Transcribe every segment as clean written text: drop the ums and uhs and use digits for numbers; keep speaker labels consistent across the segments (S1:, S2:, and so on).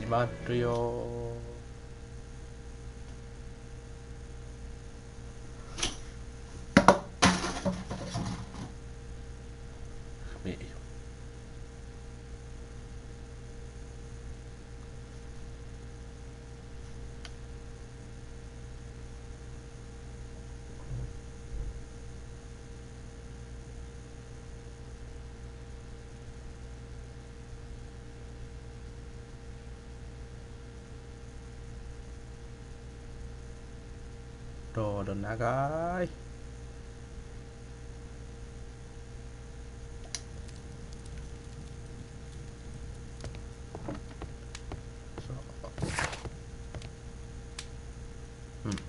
S1: 始まるよ。不明よ。ロード長い。うん。ど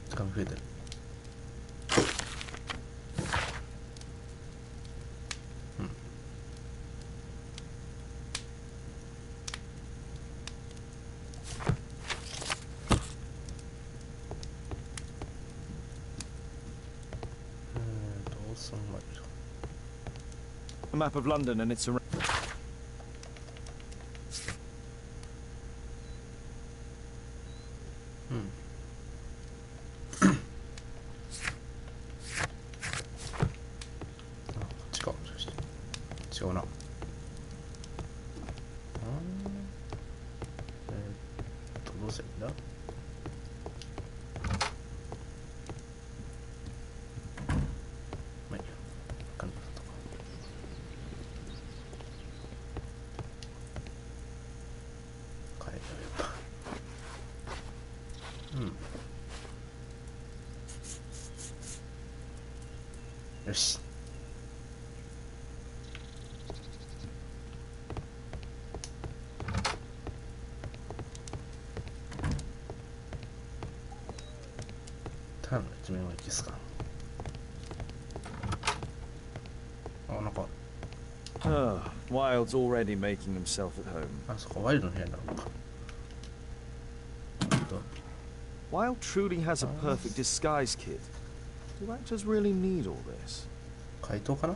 S1: 時間増えてる。
S2: A map of London and its surroundings.
S1: 違うな。どうするんだ。まあいいや。わかんなかったか。変えたらやっぱ。よし。ターンの一面はいけすか。あ、なんか。
S2: Wilde's already making himself at home.
S1: あ、そこワイルドの部屋なのか。
S2: Wilde truly has a perfect disguise kit. Do actors really need all this?
S1: 怪盗かな。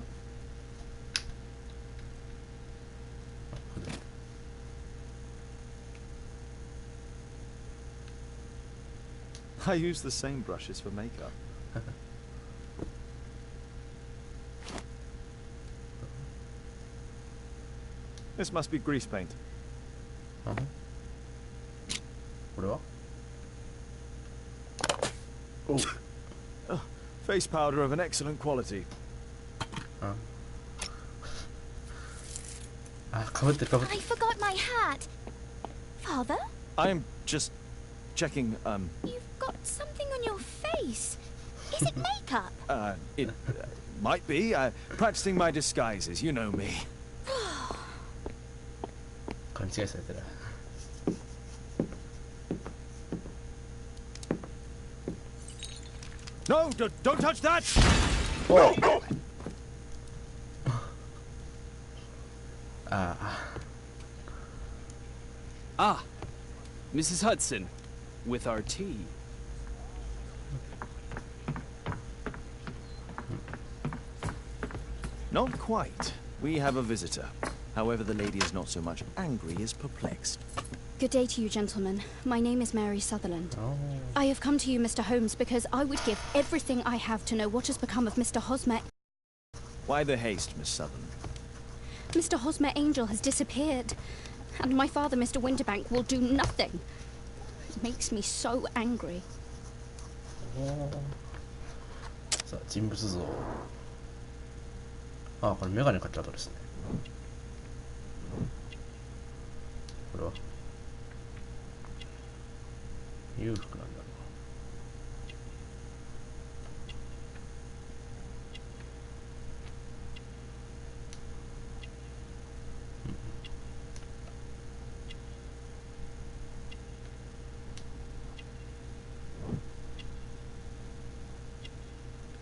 S2: I use the same brushes for makeup. This must be grease paint.
S1: これは
S2: Face powder of an excellent quality.
S1: あ、かぶってるかぶって
S3: I forgot my hat. Father?
S2: I'm just checking,
S3: You've got something on your face. Is it makeup?
S2: It might be. Practicing my disguises, you know me.
S1: 勘違いされてる。
S2: No, don't touch that!
S1: おあ
S4: Ah, Mrs. Hudson, with our tea.
S2: Not quite. We have a visitor. However, the lady is not so much angry as perplexed.
S3: Good day to you, gentlemen. My name is Mary Sutherland. I have come to you, Mr. Holmes, because I would give everything I have to know what has become of Mr. Hosmer.
S2: Why the haste, Miss Sutherland?
S3: Mr. Hosmer Angel has disappeared, and my father, Mr. Winterbank, will do nothing. It makes me so angry.
S1: さあ、人物像。あ、これメガネかけた後ですね。これは裕福なんだろ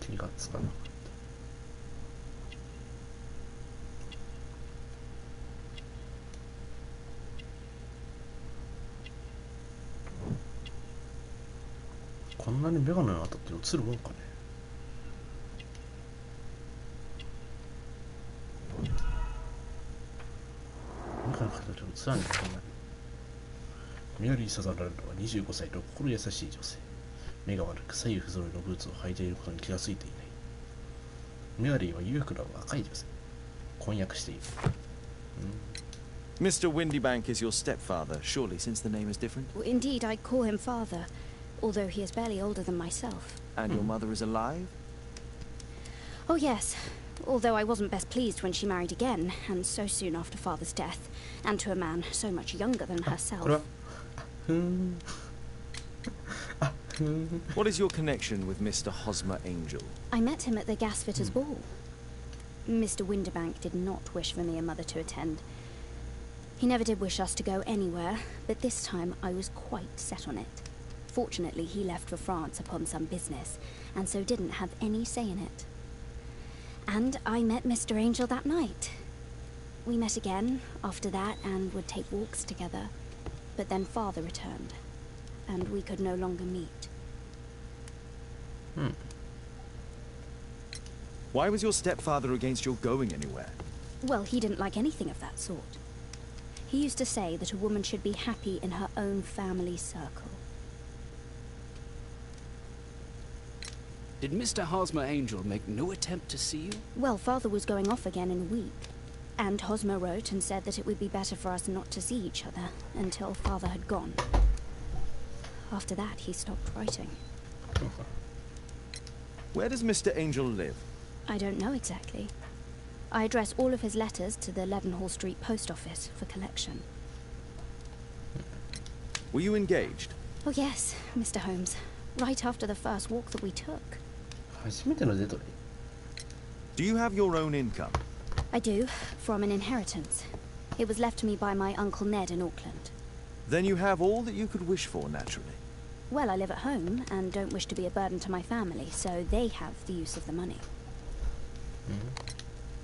S1: う。気がつかなかった。メガネの後って映るもんかね。メガネの形は映らんねん、こんなに。メアリー・サザーランドは25歳の心優しい女性。目が悪く左右不揃いのブーツを履いていることに気がついていない。メアリーは裕福な若い女性。婚約している。
S2: Mr. Windybank is your stepfather, surely, since the name is different?
S3: Indeed, I call him father, although he is barely older than myself.
S2: And your mother is alive?
S3: Oh, yes. Although I wasn't best pleased when she married again, and so soon after father's death, and to a man so much younger than herself.
S2: What is your connection with Mr. Hosmer Angel?
S3: I met him at the gasfitter's ball. Mr. Windybank did not wish for me and mother to attend. He never did wish us to go anywhere, but this time I was quite set on it. Fortunately, he left for France upon some business, and so didn't have any say in it. And I met Mr. Angel that night. We met again after that and would take walks together. But then father returned, and we could no longer meet.
S2: Why was your stepfather against your going anywhere?
S3: Well, he didn't like anything of that sort. He used to say that a woman should be happy in her own family circle.
S4: Did Mr. Hosmer Angel make no attempt to see you?
S3: Well, father was going off again in a week. And Hosmer wrote and said that it would be better for us not to see each other until father had gone. After that, he stopped writing.
S2: Where does Mr. Angel live?
S3: I don't know exactly. I address all of his letters to the Leadenhall Street Post Office for collection.
S2: Were you engaged?
S3: Oh yes, Mr. Holmes. Right after the first walk that we took.
S1: 初めてのデートで。
S2: Do you have your own income?
S3: I do, from an inheritance. It was left to me by my Uncle Ned in Auckland.
S2: Then you have all that you could wish for, naturally.
S3: Well, I live at home and don't wish to be a burden to my family, so they have the use of the money.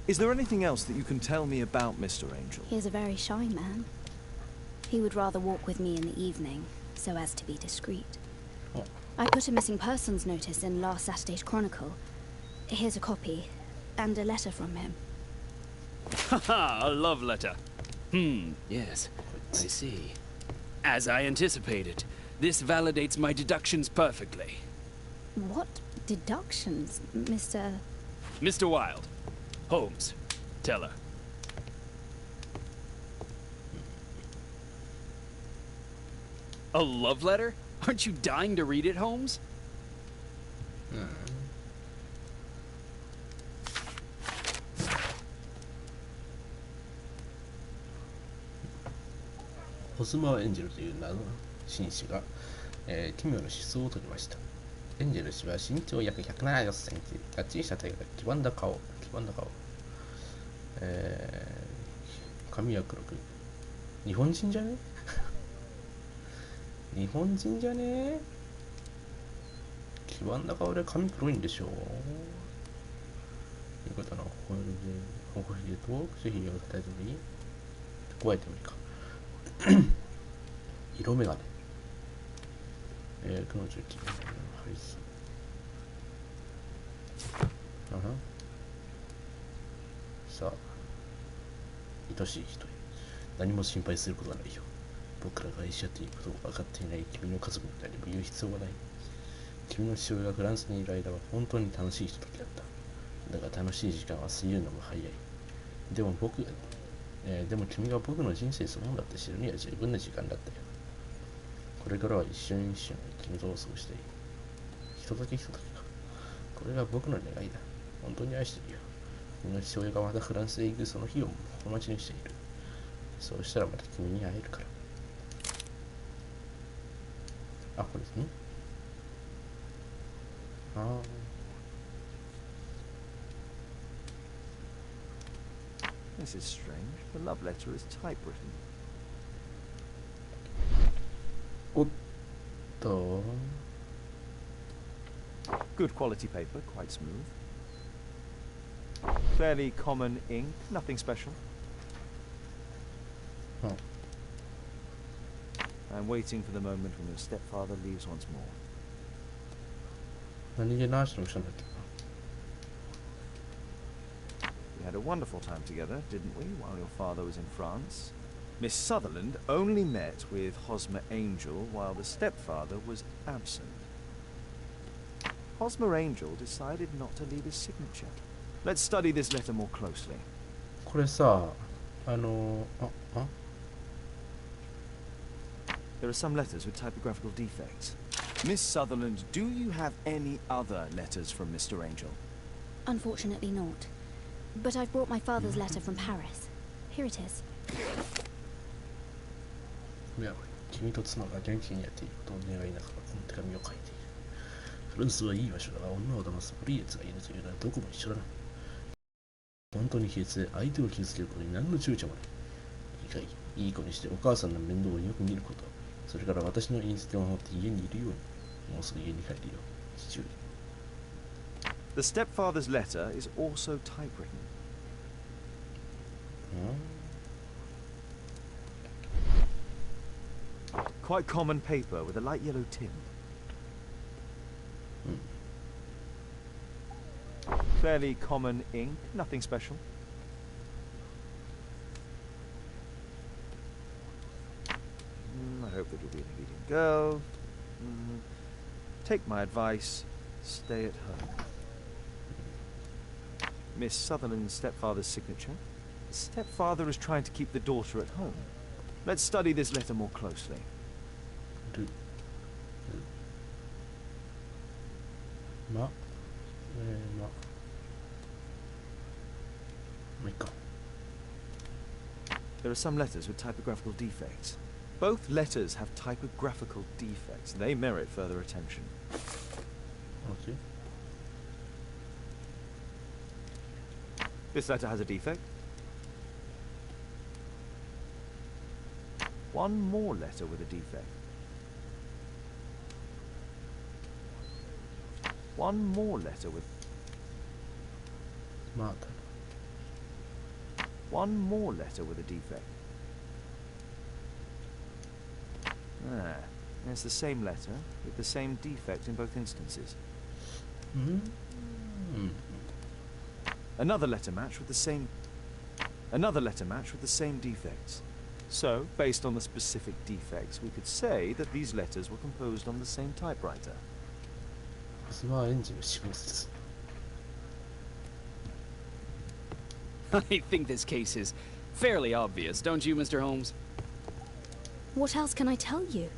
S2: Is there anything else that you can tell me about Mr. Angel?
S3: He is a very shy man. He would rather walk with me in the evening, so as to be discreet.
S1: Oh.
S3: I put a missing persons notice in last Saturday's Chronicle. Here's a copy, and a letter from him.
S4: Haha, a love letter. Yes, I see. As I anticipated, this validates my deductions perfectly.
S3: What deductions, Mr.
S4: Mr. Wilde. Holmes. Tell her. A love letter? Aren't you dying to read it, Holmes?
S1: ホスマー・エンジェルという謎の紳士が、奇妙な失踪を遂げました。エンジェル氏は身長約170センチ、がっちりした体が黄ばんだ顔、髪は黒く、日本人じゃね日本人じゃね黄ばんだ顔で髪黒いんでしょう。いうことのほほひげと口ひげを叩いてもいい加えてもいいか。色眼鏡。この重機。はい。さあ、愛しい人へ。何も心配することはないよ。僕らが愛し合っていることを分かっていない君の家族に何も言う必要はない。君の父親がフランスにいる間は本当に楽しいひとときだった。だが楽しい時間は過ぎるのも早い。でも君が僕の人生そのものだって知るには十分な時間だったよ。これからは一緒に君と過ごしている。ひとときひとときか。これが僕の願いだ。本当に愛しているよ。君の父親がまたフランスへ行くその日をお待ちにしている。そうしたらまた君に会えるから。あ、これですね。
S2: This is strange. The love letter is typewritten.
S1: おっと。
S2: Good quality paper, quite smooth. Fairly common ink, nothing special. I'm waiting for the moment when your stepfather leaves once more.
S1: 何気なしの人なんだっけ
S2: We had a wonderful time together, didn't we, while your father was in France? Miss Sutherland only met with Hosmer Angel while the stepfather was absent. Hosmer Angel decided not to leave his signature. Let's study this letter more closely.
S1: これさ、
S2: There are some letters with typographical defects. Miss Sutherland, do you have any other letters from Mr. Angel?
S3: Unfortunately not. But I've brought my father's letter from Paris. Here it is.
S1: いや、君と妻が元気にやっていることを願いながらこの手紙を書いている。フランスはいい場所だが女を騙す悪い奴がいるというのはどこも一緒だな。本当に卑劣で相手を傷つけることに何の躊躇もない。いい子にしてお母さんの面倒をよく見ること。それから私の言いつけを守って家にいるように。もうすぐ家に帰るよ、父上。
S2: The stepfather's letter is also typewritten. Quite common paper with a light yellow tint. Fairly common ink, nothing special. I hope that you'll be an obedient girl. Take my advice, stay at home. Miss Sutherland's stepfather's signature. The stepfather is trying to keep the daughter at home. Let's study this letter more closely. There are some letters with typographical defects. Both letters have typographical defects. They merit further attention.
S1: Okay.
S2: This letter has a defect. One more letter with a defect. One more letter with... One more letter with a defect. Ah, it's the same letter with the same defect in both instances. Another letter match with the same... Another letter match with the same defects. So, based on the specific defects, we could say that these letters were composed on the same typewriter.
S4: I think this case is fairly obvious, don't you, Mr. Holmes?
S3: What else can I tell you?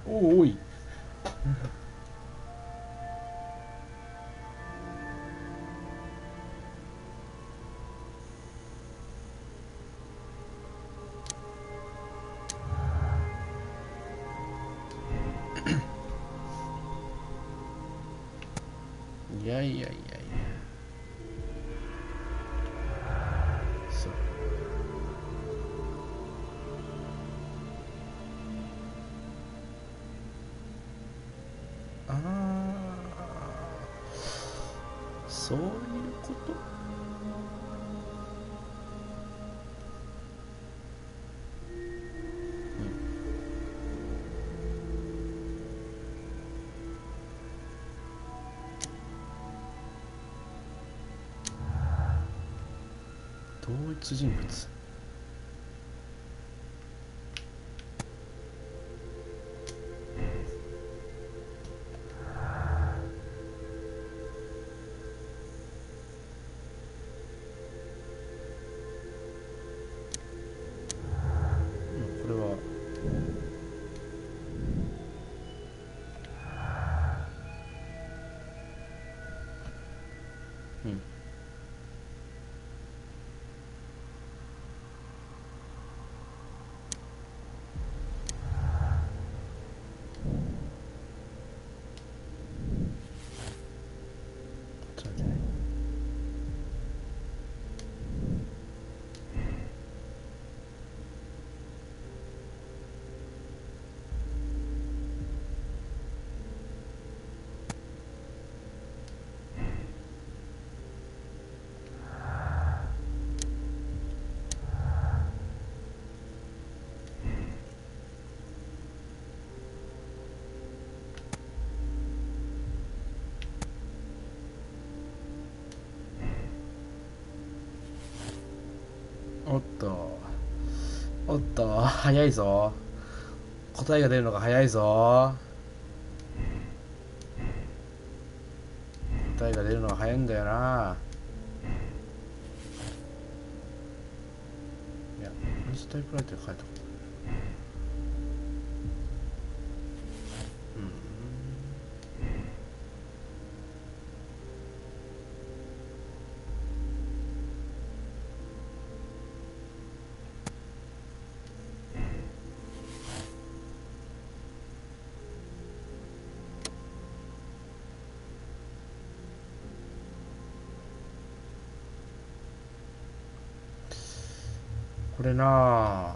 S1: Oh, oi. Yeah. So.そういうこと同一人物これはおっとおっと、早いぞ。答えが出るのが早いぞ。答えが出るのが早いんだよな。いや、同じタイプライター書いたこと。これなあ、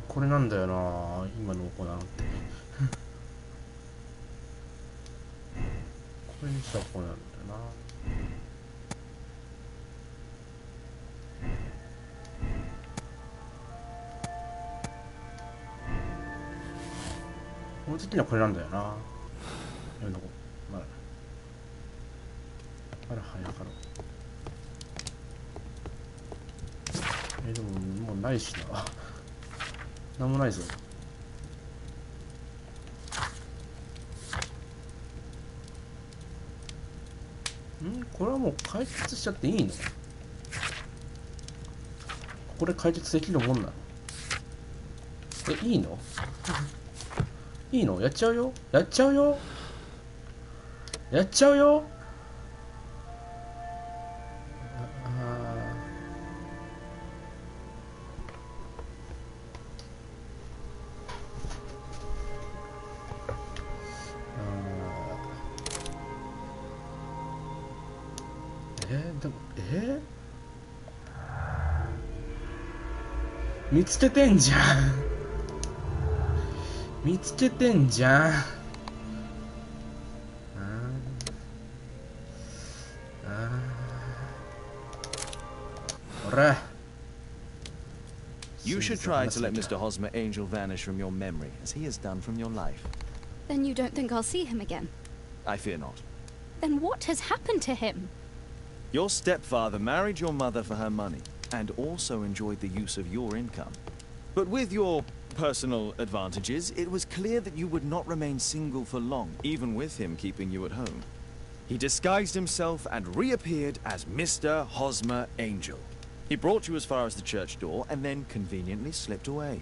S1: これなんだよな、今の子なんてこれにしたらこうなんだよな。この時にはこれなんだよな。やめとこう。まだ早かろう。でももうないしな。なんもないぞ。これはもう解決しちゃっていいの？これ解決できるもんなの？いいの？いいの？やっちゃうよ？やっちゃうよ？やっちゃうよ？でも見つけてんじゃん見つけてんじゃん。ほら。
S2: You should try to let Mr. Hosmer Angel vanish from your memory, as he has done from your life.
S3: Then you don't think I'll see him again?
S2: I fear not.
S3: Then what has happened to him?
S2: Your stepfather married your mother for her money, and also enjoyed the use of your income. But with your personal advantages, it was clear that you would not remain single for long, even with him keeping you at home. He disguised himself and reappeared as Mr. Hosmer Angel. He brought you as far as the church door and then conveniently slipped away,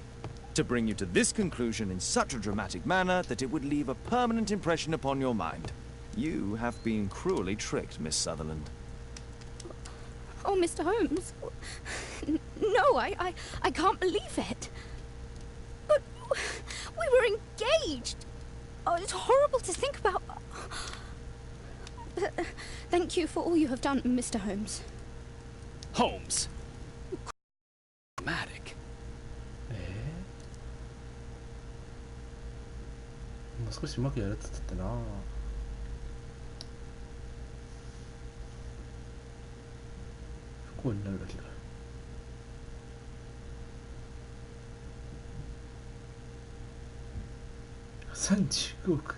S2: to bring you to this conclusion in such a dramatic manner that it would leave a permanent impression upon your mind. You have been cruelly tricked, Miss Sutherland.
S3: Oh, Mr. Holmes. No, I can't believe it. But we were engaged. Oh, it's horrible to think about. But, thank you for all you have done, Mr. Holmes.
S4: Holmes. Dramatic.
S1: もう少しうまくやるって言ってたな。不幸になるだけだ。35億。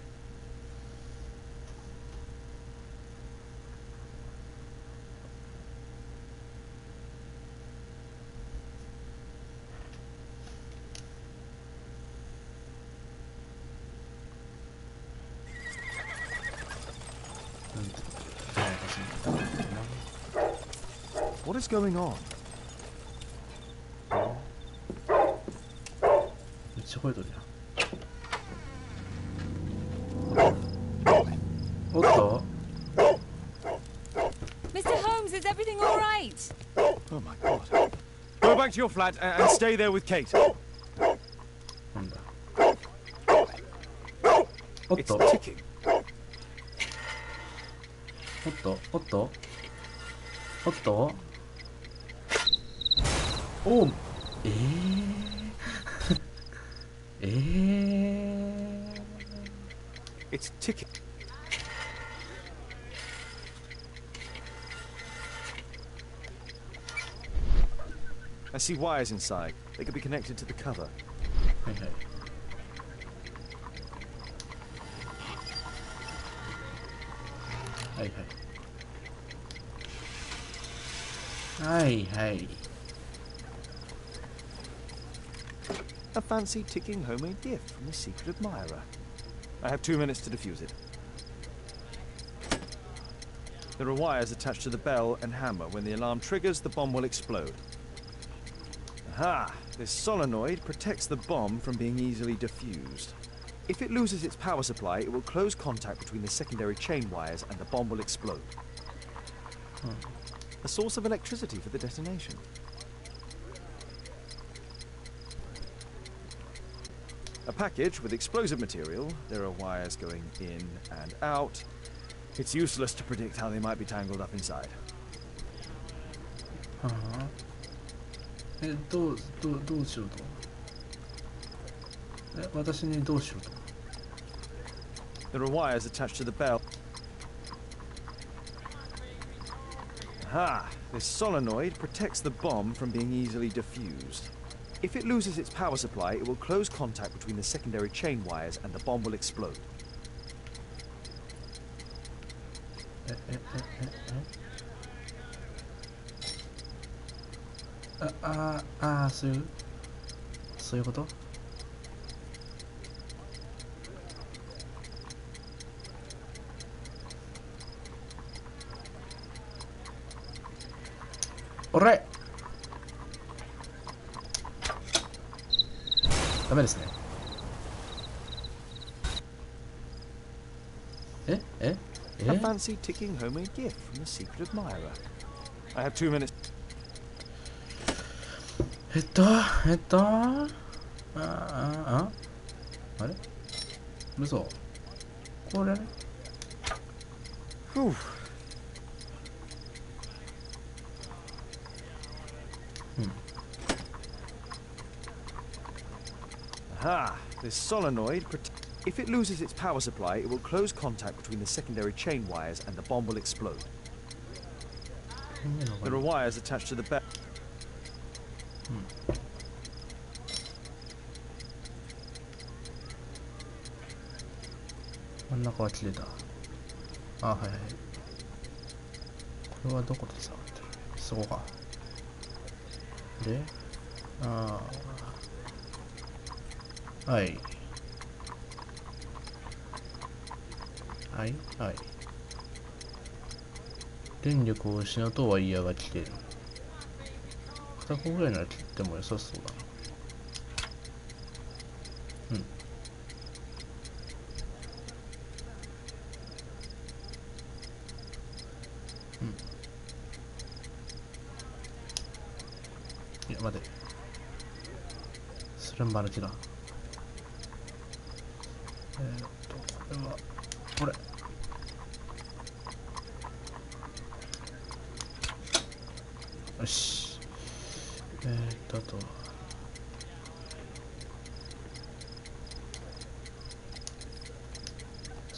S2: What is going on?
S1: めっちゃ声取るやん。おっと
S5: Mr. Holmes, is everything all right?
S2: Oh my god. Go back to your flat and stay there with Kate.
S1: なんだおっ
S2: It's
S1: と
S2: ticking.
S1: おっとおっとおっとおう
S2: It's ticking. I see wires inside. They could be connected to the cover.
S1: はいはい。はいはい。
S2: A fancy ticking homemade gift from a secret admirer. I have 2 minutes to defuse it. There are wires attached to the bell and hammer. When the alarm triggers, the bomb will explode. Aha! This solenoid protects the bomb from being easily diffused. If it loses its power supply, it will close contact between the secondary chain wires and the bomb will explode. A source of electricity for the detonation. A package with explosive material. There are wires going in and out. It's useless to predict how they might be tangled up inside.
S1: どうしようと。私にどうしようと。
S2: There are wires attached to the bell. Aha! This solenoid protects the bomb from being easily diffused. If it loses its power supply, it will close contact between the secondary chain wires and the bomb will explode.
S1: そういうこと？おらい！ダメですね。
S2: A fancy ticking homemade gift from a secret admirer. I have 2 minutes.
S1: あれ嘘これね。
S2: Aha! This solenoid if it loses its power supply, it will close contact between the secondary chain wires and the bomb will explode. There are wires attached to the bell.
S1: 真ん中は切れた。あ、はいはい。これはどこで触ってる？そこか。で、はい。はいはい。電力を失うとワイヤーが切れる。片方ぐらいなら切っても良さそうだな。いや、待て。それマルチだ。これは、これ。よし。あとは。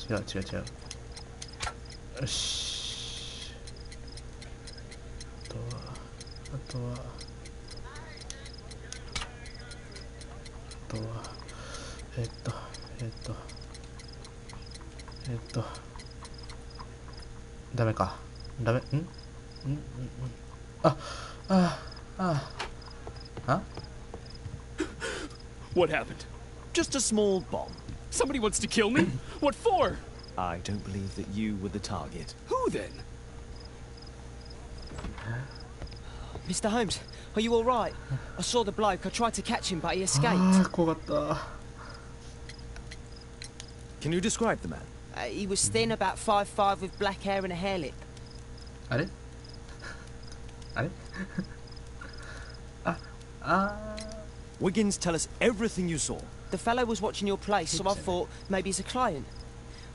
S1: 違う。よし。あとは。ダメか。ダメ。
S4: What happened?
S2: Just a small bomb.
S4: Somebody wants to kill me? What for?
S2: I don't believe that you were the target.
S4: Who then?
S6: Mr. Holmes, are you all right? I saw the bloke. I tried to catch him, but he escaped.
S1: 怖かった。
S2: Can you describe the man?
S6: He was thin, about 5'5", with black hair and a hair lip.
S1: あれ
S2: Wiggins, tell us everything you saw.
S6: The fellow was watching your place, so I thought maybe he's a client.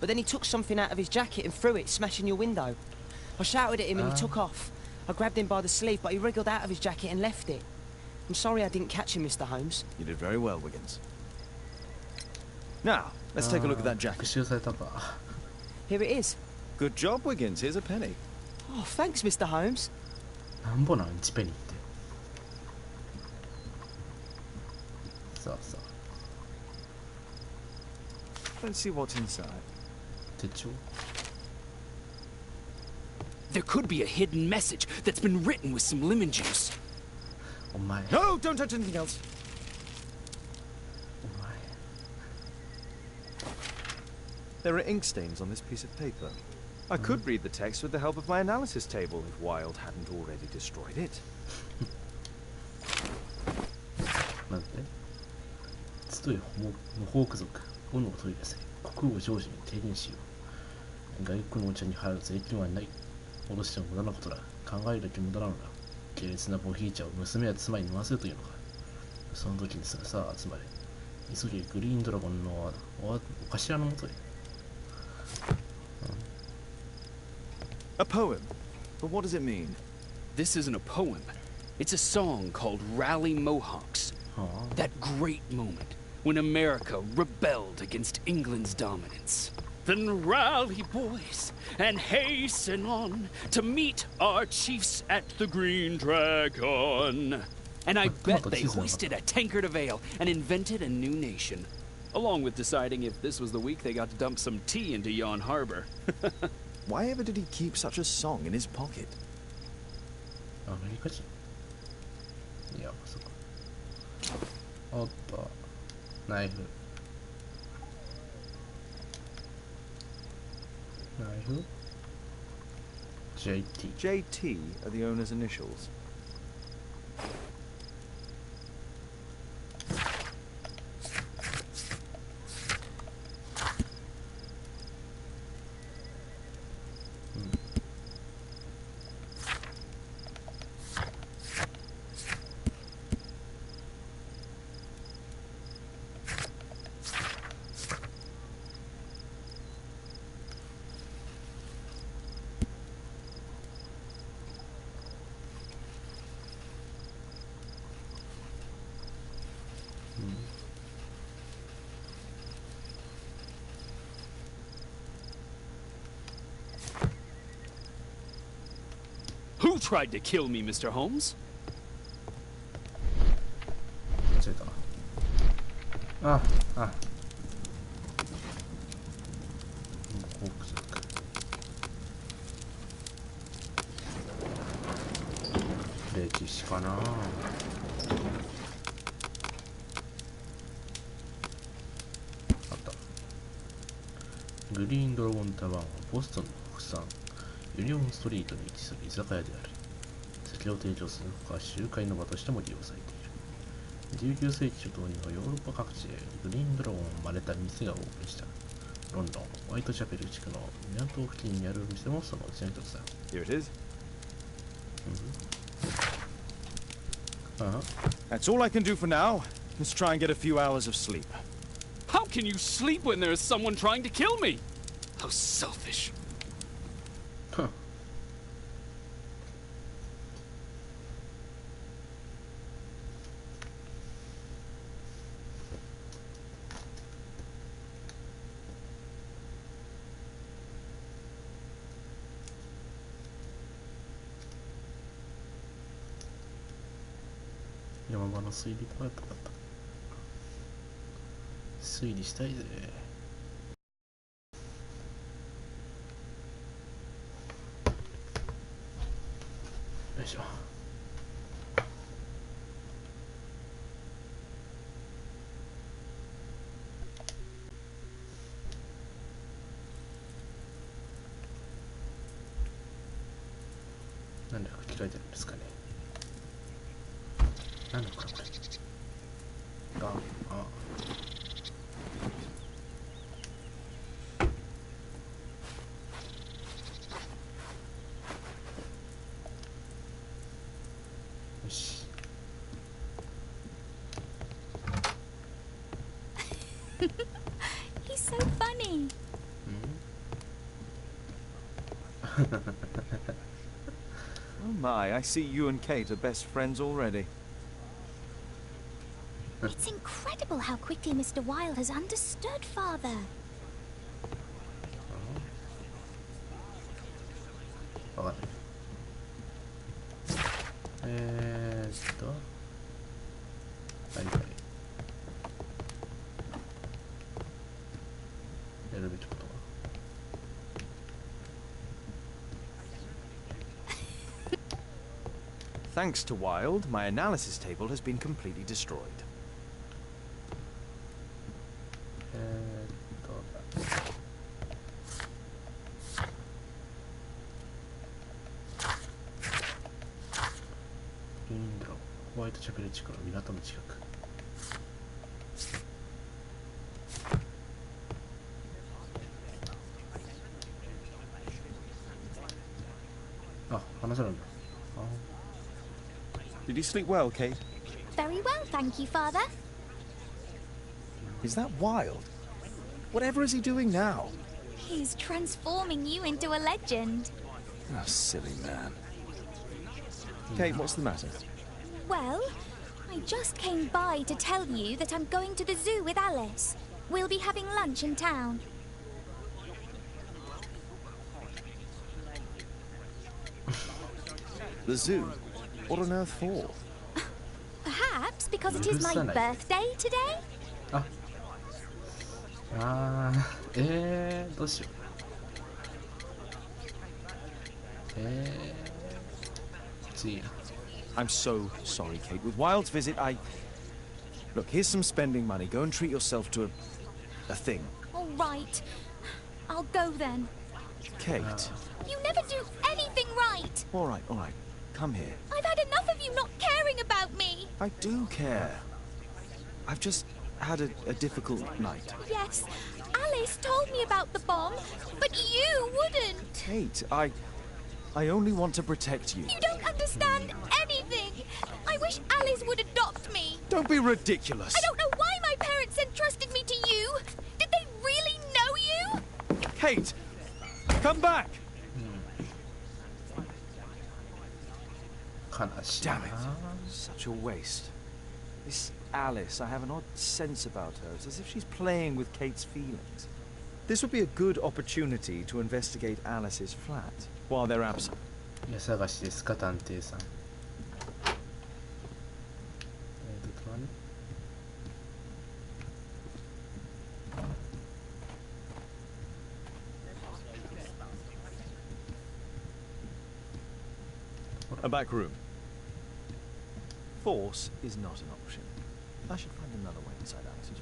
S6: But then he took something out of his jacket and threw it, smashing your window. I shouted at him and he took off. I grabbed him by the sleeve, but he wriggled out of his jacket and left it. I'm sorry I didn't catch him, Mr. Holmes.
S2: You did very well, Wiggins. Now, let's take a look at that jacket.
S1: 復讐されたか。
S6: Here it is.
S2: Good job, Wiggins. Here's a penny.
S6: Oh, thanks, Mr. Holmes.
S1: なんぼなん1ペニーって。さあ。
S2: Let's see what's inside.
S1: 手帳。
S4: There could be a hidden message that's been written with some lemon juice.
S1: お前
S2: No, don't touch anything else.
S1: お前
S2: There are ink stains on this piece of paper. I could read the text with the help of my analysis table if Wilde hadn't already destroyed it.
S1: なんで集え無法貴族斧を取り出せ国王ジョージに提言しよう外国のお茶に払う税金はない脅しても無駄なことだ考えるだけ無駄なのだ下劣なボヒー茶を娘や妻に飲ませるというのかその時にさあ集まれ急げグリーンドラゴンのお頭のもとへ
S2: A poem? But what does it mean?
S4: This isn't a poem. It's a song called Rally Mohawks. That great moment when America rebelled against England's dominance. Then rally, boys, and hasten on to meet our chiefs at the Green Dragon. And I bet they hoisted a tankard of ale and invented a new nation. Along with deciding if this was the week they got to dump some tea into yon harbor.
S2: Why ever did he keep such a song in his pocket?
S1: アメリカ人いや、そっか。おっと、ナイフ。ナイフ JT.
S2: JT are the owner's initials.
S4: Who tried to kill me, Mr. Holmes?
S1: 間違えたな。国賊。歴史かな。あった。グリーンドラゴンタワーはボストンの北山ユニオンストリートに位置する居酒屋である。酒を提供するほか集会の場としても利用されている。19世紀初頭にはヨーロッパ各地でグリーンドラゴンを真似た店がオープンした。ロンドン、ホワイトチャペル地区の港付近にある店もそのうちの一つだ。
S2: Here it is.
S1: Uh-huh.
S2: That's all I can do for now. Let's try and get a few hours of sleep.
S4: How can you sleep when there is someone trying to kill me? How selfish.
S1: Huh.山場の推理パートだった。推理したいぜ。よいしょ。なんで書き換えてるんですかね。なんだこれ。よし。
S3: He's so funny.
S2: Oh my, I see you and Kate are best friends already.
S3: It's incredible how quickly Mr. Wilde has understood, Father.
S1: わかんない。はいはい。やるべきことは。
S2: Thanks to Wilde, my analysis table has been completely destroyed.
S1: いいんだろう。ホワイトチャペル地区の港の近く。あ、話せるんだ。
S2: Did you sleep well, Kate?
S3: Very well, thank you, Father.
S2: Is that Wilde? Whatever is he doing now?
S5: He's transforming you into a legend.
S2: Oh, silly man. Kate, what's the matter?
S5: Well, I just came by to tell you that I'm going to the zoo with Alice. We'll be having lunch in town.
S2: The zoo? What on earth for?
S5: Perhaps because it is my birthday today?
S1: どうしよう。次や。
S2: I'm so sorry, Kate. With Wilde's visit, Look, here's some spending money. Go and treat yourself to a thing.
S5: All right. I'll go then.
S2: Kate.
S5: You never do anything right.
S2: All right, all right. Come here.
S5: I've had enough of you not caring about me.
S2: I do care. I've just had a difficult night.
S5: Yes, Alice told me about the bomb, but you wouldn't.
S2: Kate, I only want to protect you.
S5: You don't understand anything. I wish Alice would adopt me.
S2: Don't be ridiculous.
S5: I don't know why my parents entrusted me to you. Did they really know you?
S2: Kate, come back. Damn it. Such a waste. This Alice, I have an odd sense about her. It's as if she's playing with Kate's feelings. This would be a good opportunity to investigate Alice's flat while they're absent.
S1: 家探しですか、探偵さん。
S2: A back room. Force is not an option. I should find another way inside Alice's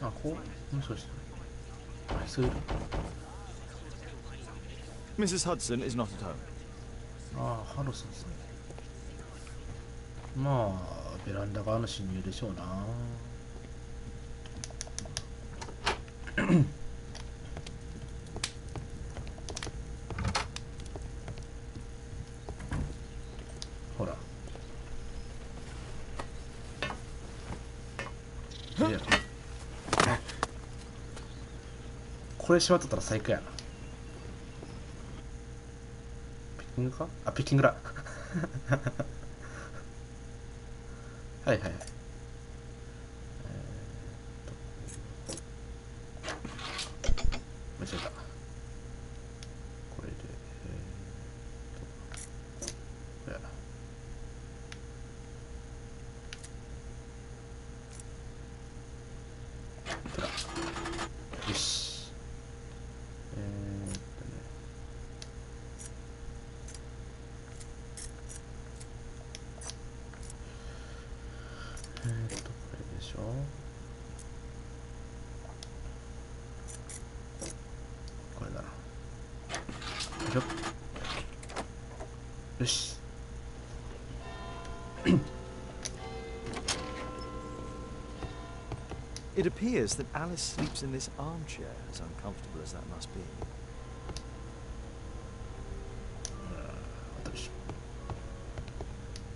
S2: flat.
S1: あ、こうもしかして。あ、そういう。
S2: Mrs. Hudson is not at home.
S1: ああ、ハロソンさん。まあ、ベランダ側の侵入でしょうな。ほら。いや。これしまっとったら最高やな。ピッキングか？あ、ピッキングだ。はいはいはい。間違えた。これで、これやな。よし。これでしょ。これだな。よいしょ。よし。
S2: It appears that Alice sleeps in this armchair, as uncomfortable as that must be.
S1: どうしよ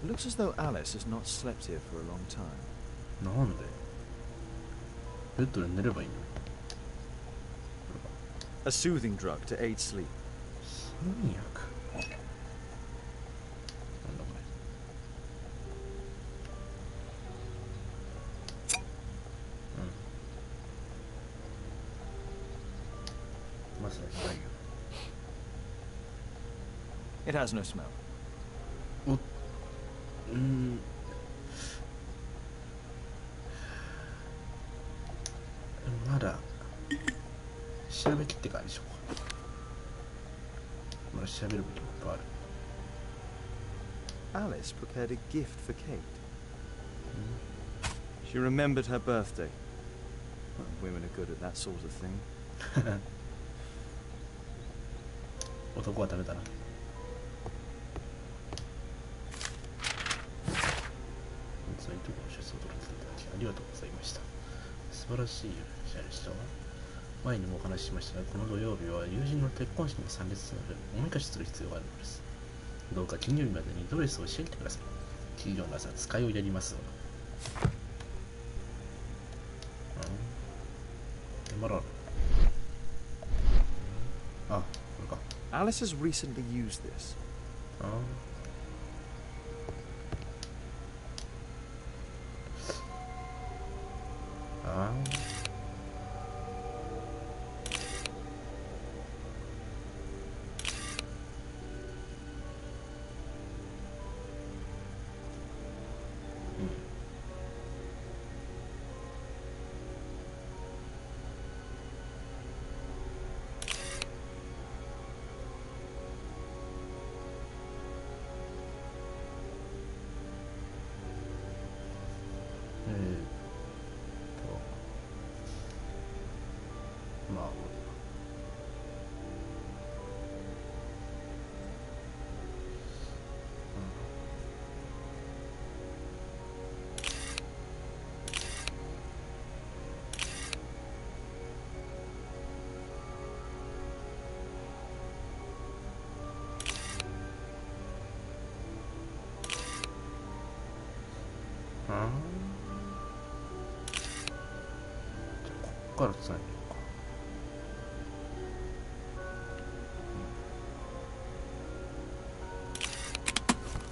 S2: It looks as though Alice has not slept here for a long time.
S1: う。なんでベッドで寝ればいいのに。
S2: A soothing drug to aid sleep.
S1: 睡眠薬。なんだこれ。まさにないよ。
S2: It has no smell.
S1: まだ調べきってからでしょうか。まだ調べるべき。ぱいある。
S2: Alice prepared a gift for Kate. She remembered her birthday. Women are good at that sort of thing.
S1: 男はダメだな。そういうところの出走を取っていただきありがとうございました。素晴らしい試合でしたわ。前にもお話ししましたが、この土曜日は友人の結婚式に参列するのでおめかしする必要があるのです。どうか金曜日までにドレスを仕上げてください。企業の朝使いをやりますわ。まだある。あ、これか。
S2: Alice has recently used this.
S1: まあここからつないでる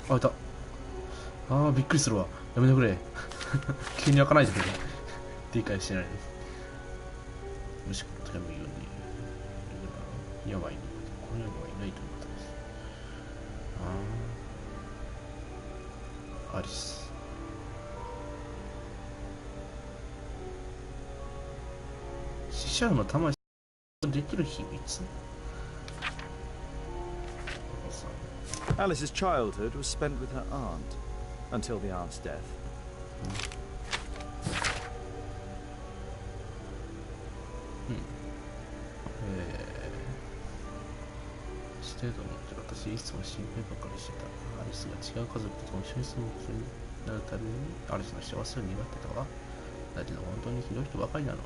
S1: か。あ、いた。ああ、びっくりするわ。やめてくれ。急に開かないでくれ。理解してないです。もしこの手紙を読んでいる。やばいね。この世にはいないと思ったんです。ああ。アリス。死者の魂ができる秘密。
S2: Alice's childhood was spent with her aunt, until the aunt's death.
S1: してると思って私いつも心配ばかりしてた。アリスが違う家族と一緒に住むことになるためにアリスの幸せを願ってたわ。だけど本当にひどい人ばかりなの。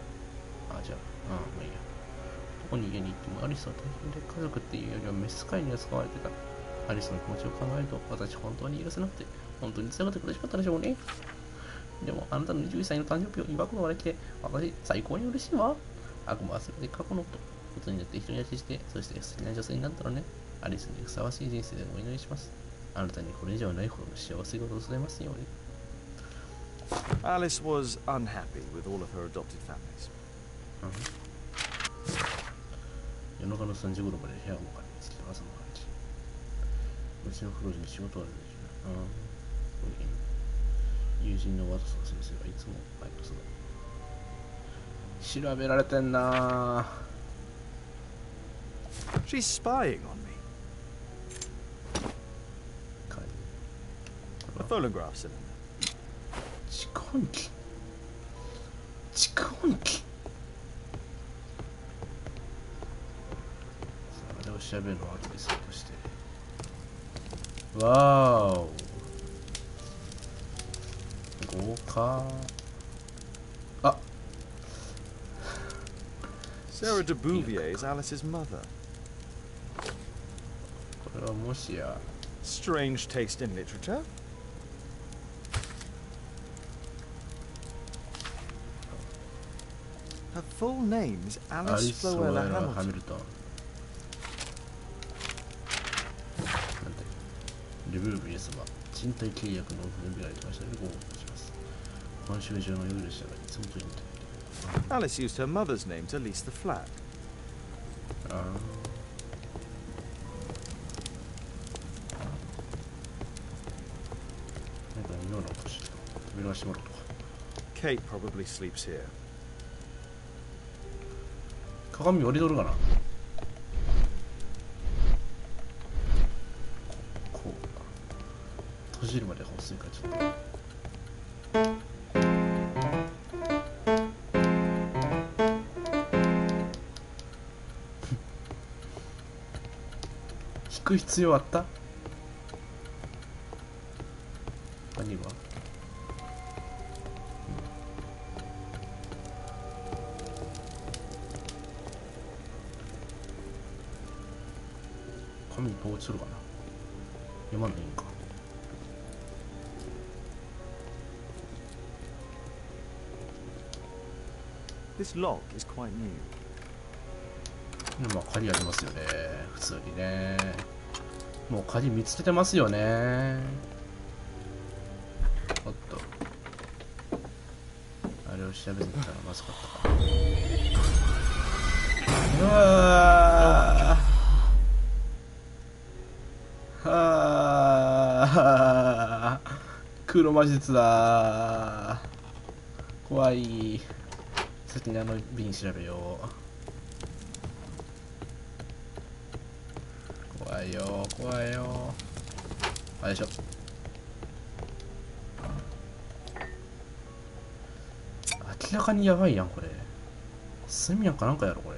S1: あ、じゃあ、まあいいや。どこに家に行ってもアリスは大変で家族っていうよりは召使いに扱われてた。アリスの気持ちを考えると私本当に許せなくて本当に辛くて苦しかったでしょうね。でもあなたの21歳の誕生日を祝うことができて私最高に嬉しいわ。悪魔は全て過去のこと普通になって人に立ちしてそして素敵な女性になったらね。アリスにふさわしい人生でお祈りします。あなたにこれ以上ないほどの幸せが訪れますように。
S2: Alice was unhappy with all of her adopted families.
S1: 夜中の3時頃まで部屋を借りつけ朝の感じ。うちのフロージに仕事あるんですよ。友人のワトソン先生はいつもバイトする。調べられてんな。
S2: She's spying on me. A phonograph cylinder.
S1: 蓄音機。蓄音機。さあ、あれを調べるのは後でセットして。わーお。豪華。あ。
S2: Sarah de Bouvier is Alice's mother.
S1: これはもしや。
S2: Strange taste in literature. Her full name is Alice Flowella Hamilton.
S1: リブルブイエスは賃貸契約の分離が来ましたのでご応募します。今週中の夜でしたがいつもと似ていて。
S2: Alice used her mother's name to lease the flat.
S1: ああ。なんか妙な音してた。扉が閉まるとか。
S2: Kate probably sleeps here.
S1: 鏡割り取るかな。閉じるまでが遅いからちょっと引く必要あった？他には？紙に統一するかな。読まんでいいんか。
S2: This log is quite new.
S1: まあ鍵ありますよね。普通にね。もう鍵見つけてますよね。おっと。あれを調べてみたらまずかったかな。うわー。はあ、黒魔術だ。怖い。先にあの瓶調べよう。怖いよ怖いよ。あれでしょ。明らかにやばいやんこれ。炭やんかなんかやろこれ。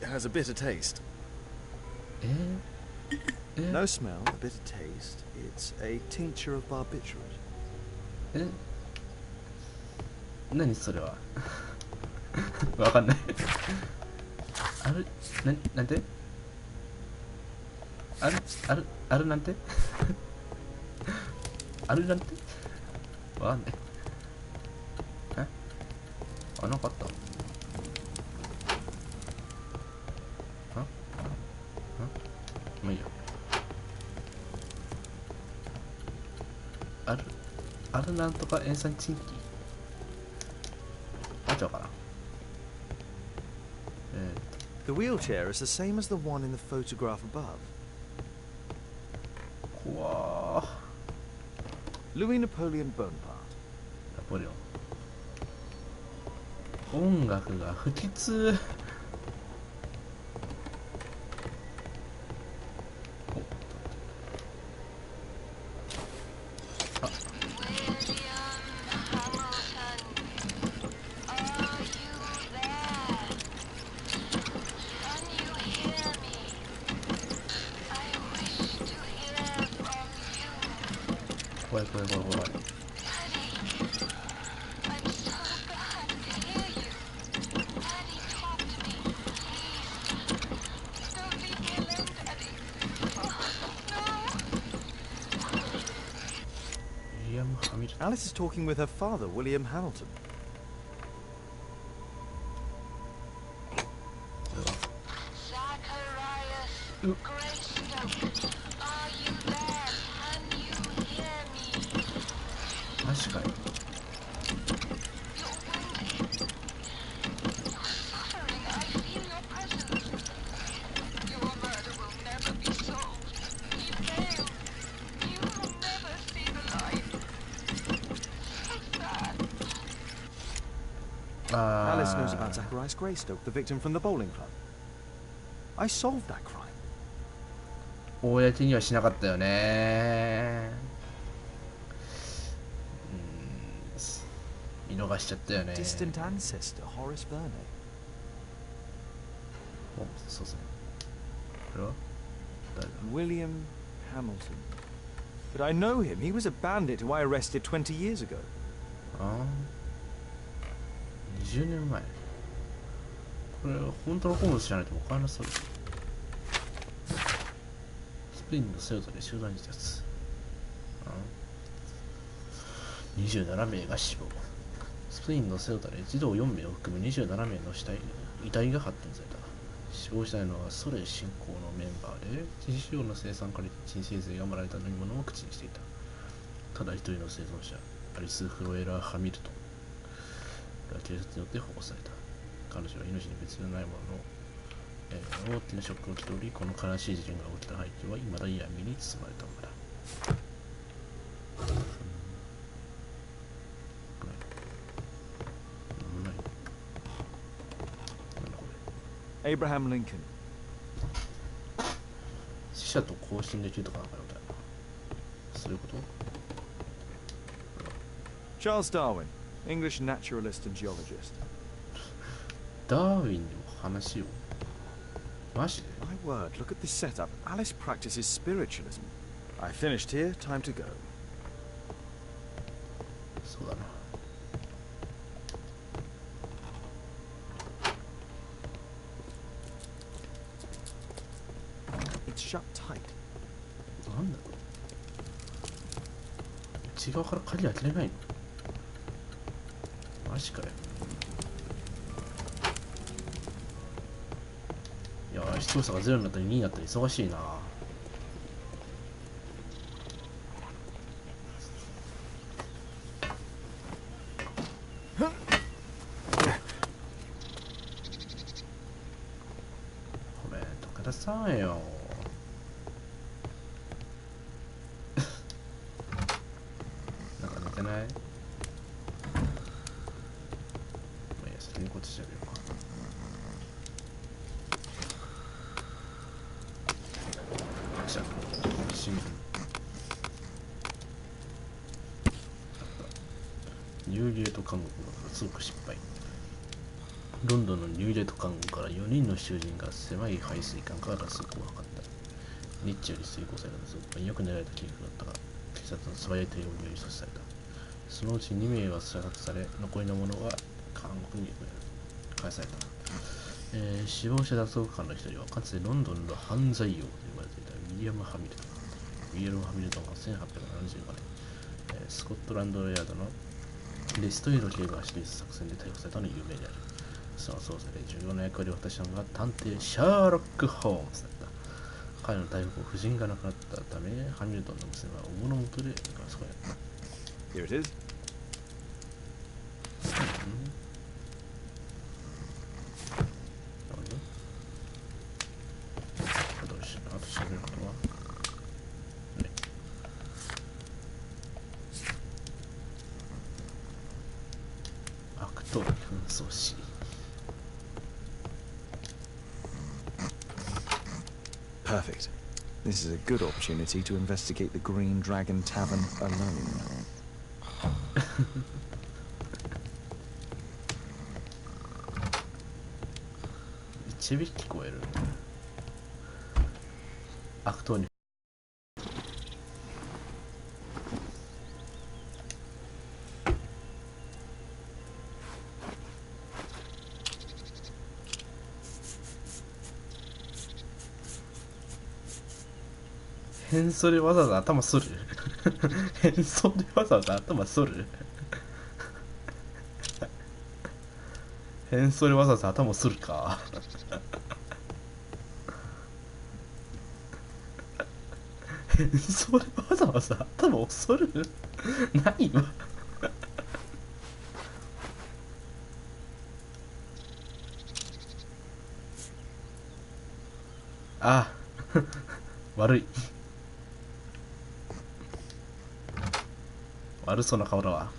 S2: It has a bitter taste.
S1: え
S2: No smell, a bitter taste. It's a tincture of barbiturate.
S1: え何それは。わかんない。あるなんてあるなんてあるなんてわかんない。あ、なかった。まあいいや。あるなんとか塩酸チンキあっちゃうかな。
S2: The wheelchair is the same as the one in the photograph above.
S1: 怖ー。
S2: Louis Napoleon Bonaparte.
S1: ナポレオン。音楽が不吉。怖い怖い怖い怖い。
S2: Alice is talking with her father, William Hamilton.
S1: 確かに。
S2: Alice knows about Zacharias Greystoke, the victim from the bowling club. I solved that crime.
S1: 公にはしなかったよね。見逃しちゃったよね。
S2: Distant ancestor, Horace Verne.
S1: そうですね。これは誰だ？
S2: William Hamilton. But I know him. He was a bandit who I arrested 20 years ago.
S1: ああ。20年前。これ本当のホームズじゃないと分からなそうです。スペインのセウタで集団自殺。27名が死亡。スペインのセウタで児童4名を含む27名の遺体が発見された。死亡したのはソ連侵攻のメンバーで、致死量の生産から鎮静剤が盛られた飲み物を口にしていた。ただ一人の生存者、アリス・フロエラ・ハミルトンが警察によって保護された。彼女は命に別のないものの、大きなショックを受けており、この悲しい事件が起きた背景は未だ闇に包まれたのだ。
S2: Abraham Lincoln,
S1: 死者と交信できるとかなんかみたいな。そういうこと？
S2: Charles Darwin, English naturalist and geologist.
S1: ダーウィンの話をマジで？
S2: My word, look at this setup. Alice practices spiritualism. I finished here, time to go.
S1: そうだな。
S2: It's shut tight.
S1: なんだろう。内側から鍵開けれないの？マジかよ。いやー、視聴者が0になったり2になったり忙しいな。コメントくださいよ。なんか寝てない？まあいいや、先にこっち調べようか。じゃあ新聞。ニューゲート監獄の脱獄失敗。ロンドンのニューゲート監獄から4人の囚人が狭い排水管から脱獄を図った。ニッチより成功された脱獄はよく狙われた計画だったが、警察の素早い対応により阻止された。そのうち2名は射殺され、残りの者は監獄に返された。死亡者脱獄犯の一人はかつてロンドンの犯罪王と呼ばれていたウィリアム・ハミルトン。ウィリアム・ハミルトンは1875年、スコットランドヤードのレストイード警部が指す作戦で逮捕されたのが有名である。その捜査で重要な役割を果たしたのが探偵シャーロック・ホームズだった。彼の逮捕後、夫人が亡くなったため、ハミルトンの娘はおの元でそこへやった。
S2: Here it is.
S1: あと調べることはね。悪党紛争し。
S2: Perfect. This is a good opportunity to investigate the Green Dragon Tavern alone.
S1: 一響聞こえる。悪党に変装でわざわざ頭剃る変装でわざわざ頭剃る変装でわざわざ頭剃るか変装でわざわざ頭を剃るないわあ悪い悪そうな顔だわ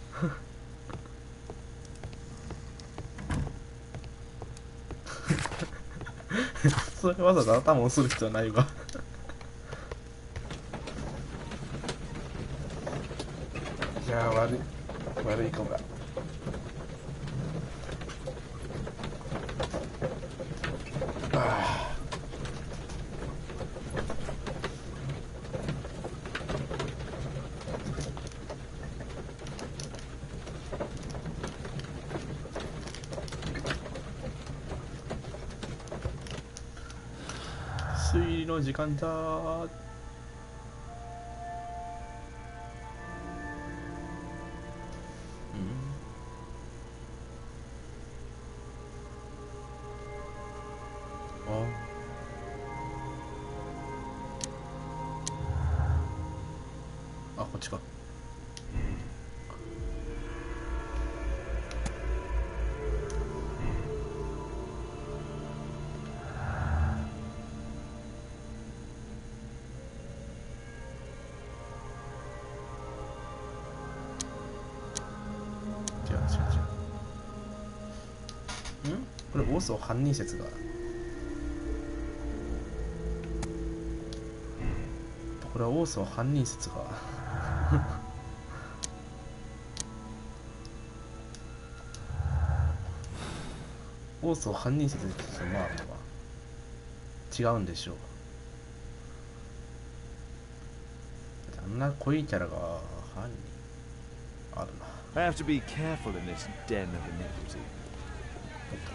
S1: それわざわざ頭をする必要ないわいや悪い子が推理の時間だー。あ、こっちか。これオーソ犯人説がこれは王祖犯人説が王祖犯人説ですけど、まあ違うんでしょう。あんな濃いキャラが犯人あるな。
S2: I have to be careful in this den of iniquity.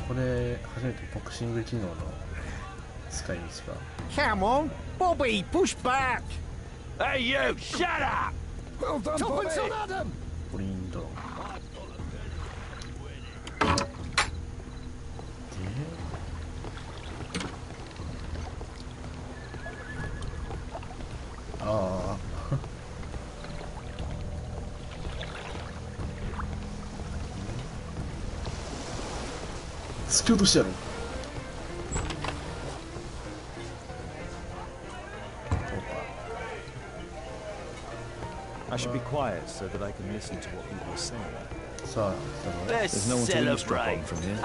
S1: これ初めてボクシング機能の使い道が。
S7: Come on, Bobby, push back.
S4: Hey, you! Shut up!
S7: Well done, Bobby. Adam.
S1: ポリンドロンああ突き落としてやろう。
S2: I should be quiet so that I can listen to what people are saying.
S1: さあ、
S2: There's no one to eavesdrop on from here.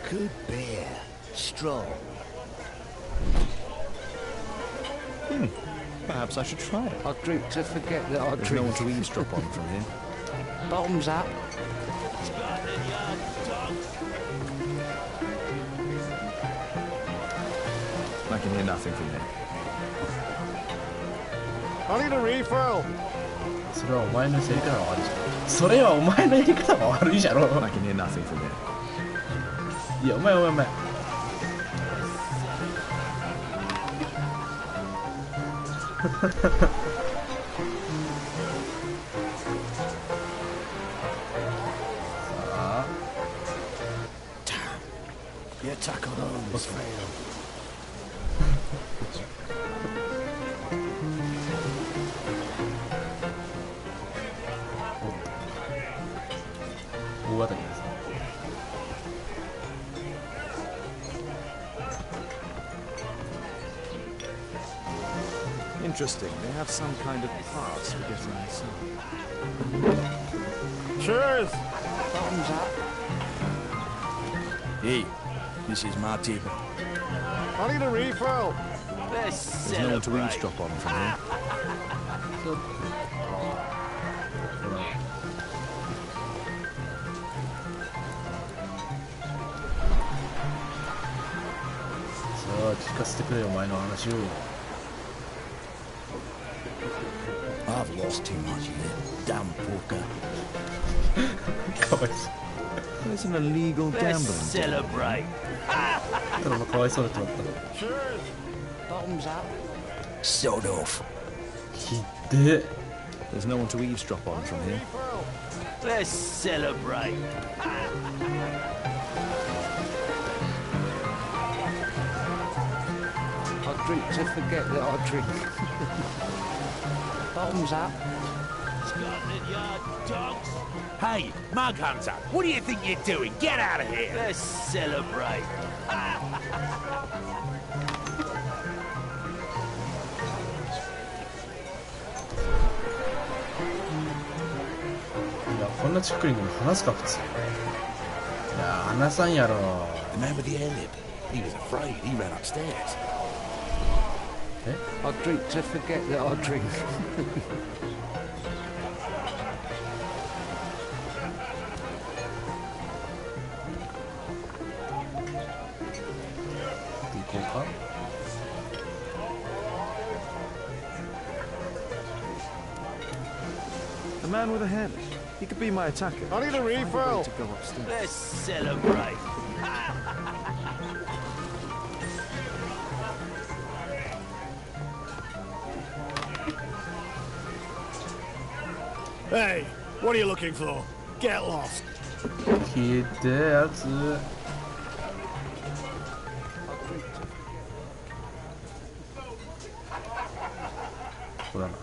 S7: Good beer, strong.
S2: Perhaps I should try it.
S7: I drink to forget that I
S2: There's no
S7: drink.
S2: one to eavesdrop on from here.
S7: Bottoms up.
S2: I can hear nothing from here.
S7: I need a refill.
S1: それはお前のセリフが悪いじゃん。それはお前のやり方が悪いじゃろ。
S2: I can hear nothing from here.
S1: いや、お前。
S7: The attack on home has failed.
S1: 大当たりですね。
S2: Interesting. They have some kind of pass for getting inside.
S7: Cheers. Bottoms up.
S8: Hey, this is my table.
S7: I need a refill.
S4: Let's
S2: There's no one to
S4: celebrate.
S2: eavesdrop on from here.
S1: さあ、聞かせてくれよ、お前の話を。
S8: I've lost too much of it. Damn poker.
S1: かわいそう。
S2: There's an illegal
S4: Let's
S2: gambling.
S4: celebrate.
S1: ただかわいそうだってなっ
S7: Cheers. Bottoms up.
S8: Sod off.
S1: た。ひでえ。
S2: There's no one to eavesdrop on from here.
S4: Let's celebrate.
S7: I drink to forget that I drink. Bottoms up.
S4: Scotland Yard dogs.
S8: Hey, Mug Hunter, what do you think you're doing? Get out of here!
S4: Let's celebrate.
S1: いや、こんなちっくりにも話すか、普通。いや、話さんやろ。
S8: The man with the air lip. He was afraid. He ran upstairs.
S7: I drink to forget that I drink.
S1: 行こうか。
S2: The man with a hairnet. He could be my attacker.
S7: I need a
S2: Find way
S7: refill.
S2: to go upstairs.
S4: Let's celebrate.
S7: Hey, what are you looking for? Get lost.
S1: ひでえやつ。ここだな。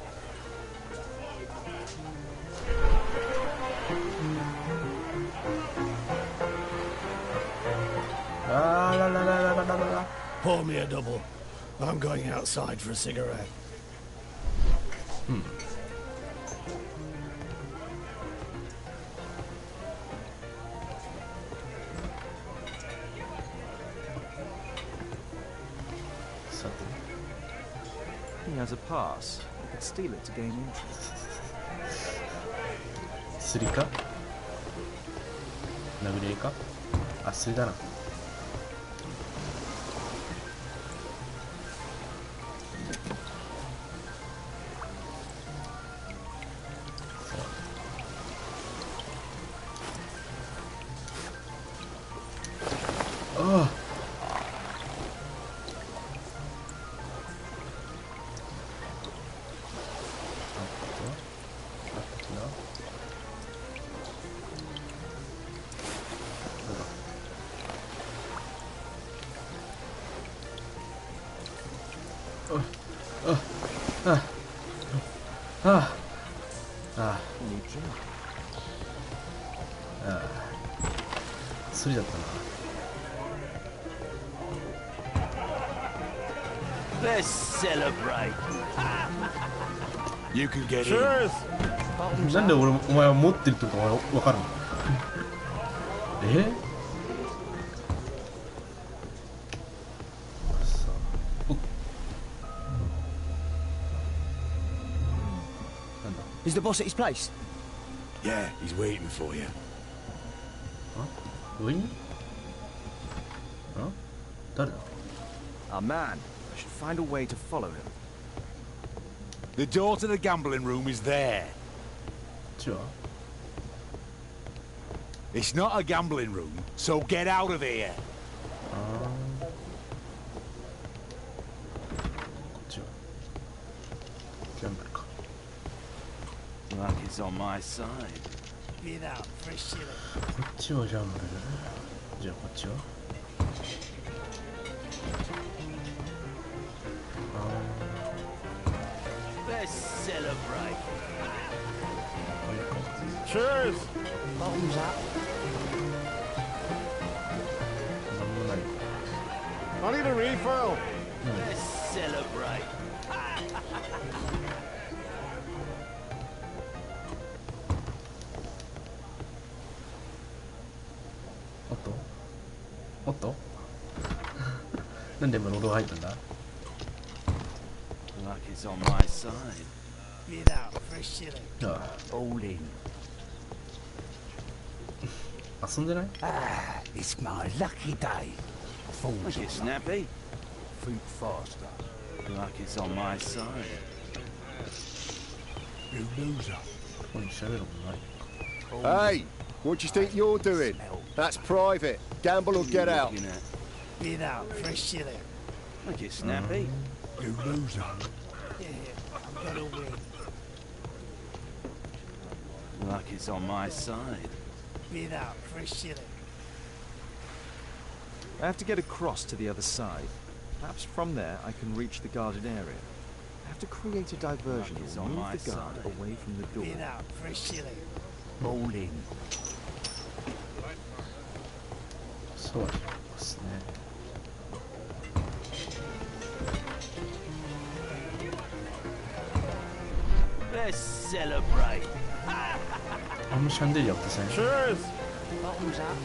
S1: あららららららら。
S7: Pour me a double. I'm going outside for a cigarette.
S1: さて
S2: He has a pass. You could steal it to gain entry.
S1: 釣りか殴り合いかあ、釣りだな。ああ釣りだったな。
S9: Let's celebrate.
S7: You can get
S9: Cheers.
S1: なんでお前は持ってるってことがわかるの？さあ、なんだ？
S6: Is the boss at his place?
S7: Yeah, he's waiting for you.
S1: 上に？誰だ？
S2: Our man. I should find a way to follow him.
S7: The door to the gambling room is there.
S1: こっちは？
S7: It's not a gambling room, so get out of here.
S1: こっちは？ギャンブルか。
S9: Luck is on my side.
S7: Get out, fresh shit.
S1: こっちはギャンブル。じゃあこっちは？
S9: Let's celebrate.
S7: Cheers. Bottoms up.
S1: なんもない。
S7: I need a refill.
S9: Let's celebrate.
S1: おっとおっとなんで今ロードが入ったんだ？
S9: Luck is on my side.
S7: Get out, fresh shit.
S1: あ
S9: All in.
S1: あ、遊んでない？
S7: Ah, it's my lucky day.
S9: Make it snappy.
S7: Think faster.
S9: Luck is on my side.
S7: You loser.
S1: ここに喋ることない。
S10: Hey, what do you think you're doing? That's private. Gamble or get out.
S9: Looking at.
S7: Get out, fresh shit.
S9: Make it snappy.
S7: You loser. Yeah, I'm gonna win.
S9: Luck is on my side.
S7: Get out, fresh shit.
S2: I have to get across to the other side. Perhaps from there I can reach the guarded area. I have to create a diversion
S9: Luck is
S2: or
S9: on my
S2: move the guard
S9: side.
S2: away from the door.
S7: Get out, fresh shit.
S9: All in.
S1: そうですね。
S9: Let's celebrate.
S1: あんまシャンデリア渡せない。
S7: Cheers. Bottoms up.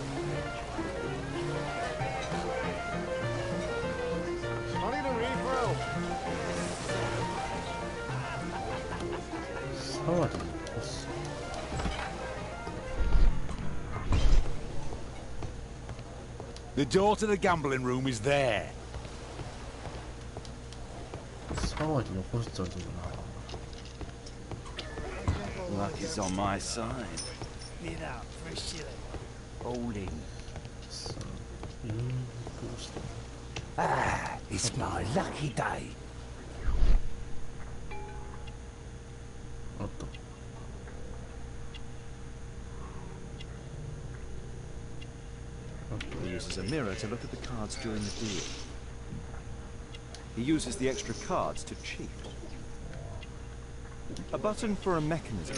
S7: I need a refill.
S1: サワディ起こす。
S7: The door to the gambling room is there.
S1: サワディ起こすって言われてるな。
S9: Luck is on my side.
S7: Get out, fresh shit.
S9: All in.
S1: さあ、どうして？
S7: Ah, it's my lucky day.
S1: おっと。
S2: He uses a mirror to look at the cards during the deal. He uses the extra cards to cheat. A button for a mechanism.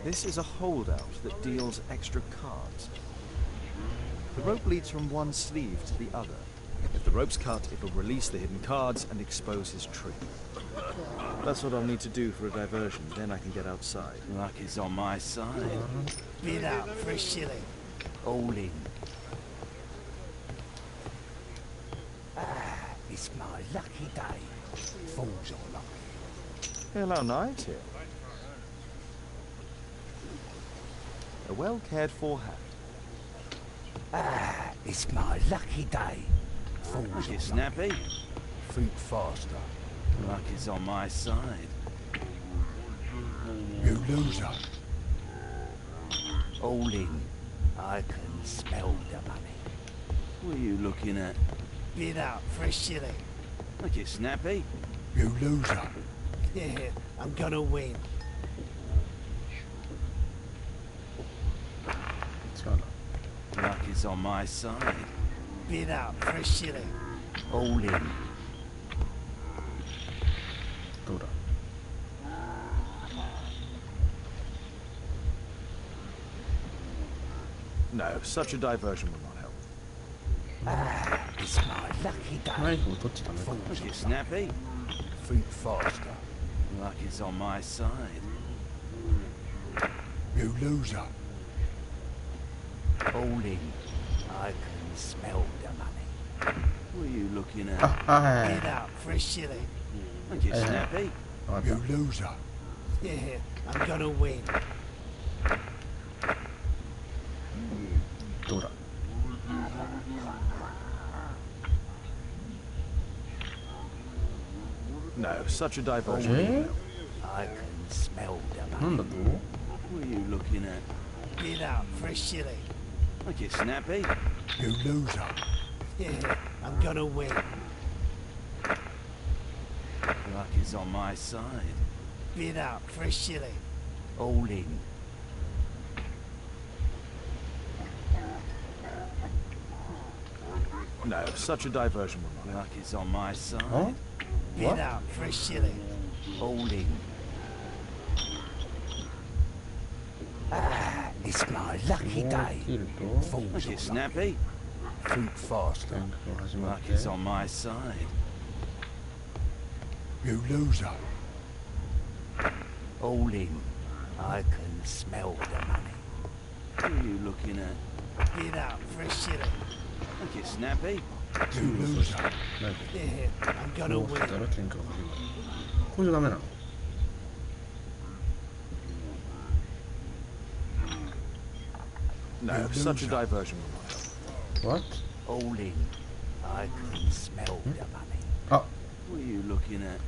S2: This is a holdout that deals extra cards. The rope leads from one sleeve to the other. If the the ropes cut, it will release the hidden cards and expose his tree. That's what I'll need to do for a diversion, then I can get outside.
S9: Luck is on my side.
S11: Bid out for a shilling.
S9: All in. It's my lucky day. Fools are lucky.
S2: Hello, night here. A well-cared-for hat.
S9: It's my lucky day. Fools are snappy.
S8: Think faster.
S9: Luck is on my side.
S8: You loser.
S9: All in. I can smell the money. What are you looking at?
S11: Bid out for a shilling.
S9: Look it snappy.
S8: You loser.
S11: Yeah, I'm gonna win.
S9: Luck is on my side.
S11: Bid out for a shilling.
S9: All in.
S1: どうだ
S2: No, such a diversion will not help.
S9: It's my lucky day.
S1: ナイフを取っちゃダメか
S9: Look it snappy.
S8: Think faster.
S9: Luck is on my side.
S8: You loser.
S9: All in. I can smell the money. What are you looking
S1: あ、
S9: at?
S1: はいはい
S11: Bid out for a shilling.
S9: Look it snappy.
S1: 分かっ
S8: You
S1: た
S8: loser.
S11: Yeah, I'm gonna win.
S1: どうだ
S2: No, such a diversion will not help.
S9: I can smell the
S1: なん
S9: money.
S1: だと
S9: What are you looking at?
S11: Bid out for a shilling.
S9: Look it snappy.
S8: You loser.
S11: Yeah, I'm gonna win.
S9: Luck is on my side.
S11: Bid out for a shilling.
S9: All in.
S2: No, such a diversion will not help.
S9: Luck is on my
S1: あ
S9: side.
S11: Bid
S1: What?
S11: out for a shilling.
S9: All in. It's my lucky
S1: もう
S9: day.
S1: 切ると
S9: Look it snappy.
S8: Think faster.
S1: 天空が始まっ
S9: Luck
S1: て
S9: is on my side.
S8: You loser.
S9: All in. I can smell the money. What are you looking at?
S11: Bid out for a shilling.
S9: Look it snappy.
S8: You loser.
S1: ナイフ
S11: Yeah, I'm gonna
S1: を振ったら
S11: win.
S1: 喧嘩が始まるこれじゃダメなの
S2: No, such a diversion will not help.
S1: What?
S9: All in. I can smell the money.
S1: あ
S9: What are you looking at?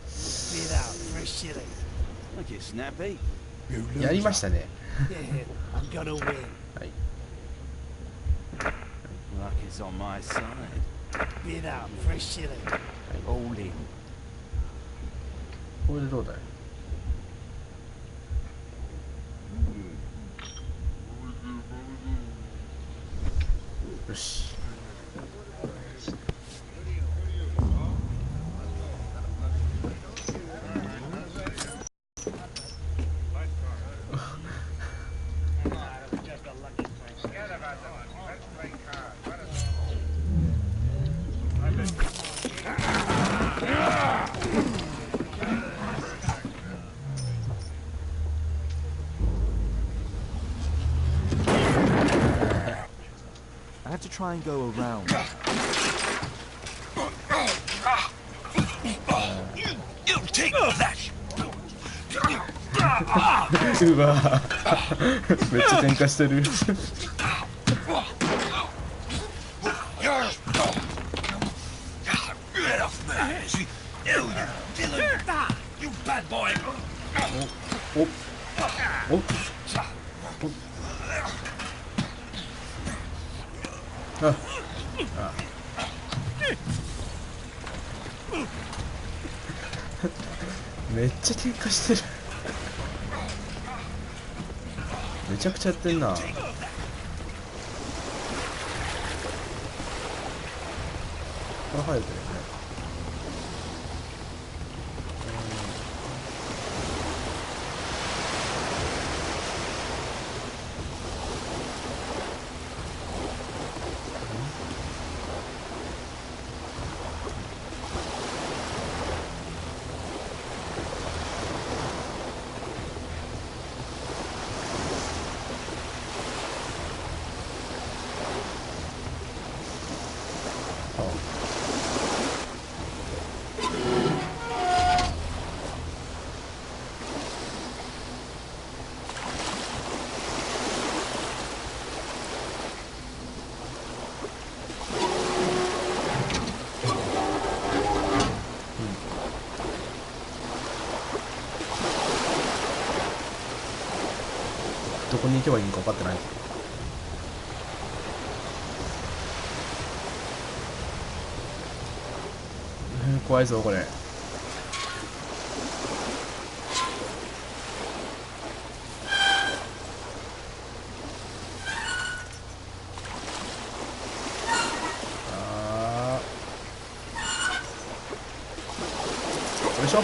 S11: Bid out for a shilling.
S9: Look it snappy.
S8: You
S1: やりま
S8: loser.
S1: したね
S11: Yeah, I'm gonna win.
S1: はい
S9: Luck is on my side.
S11: Bid out for a shilling.
S9: All in.
S1: これでどうだいよし
S2: I have to try and go around.
S8: You take that.
S1: うわめっちゃ喧嘩してる
S8: Get off me. You villain. You bad boy.
S1: おおあめっちゃ喧嘩してるめちゃくちゃやってんなこれ入るよね行けばいいのか分かってないけど。怖いぞこれ。よいしょ。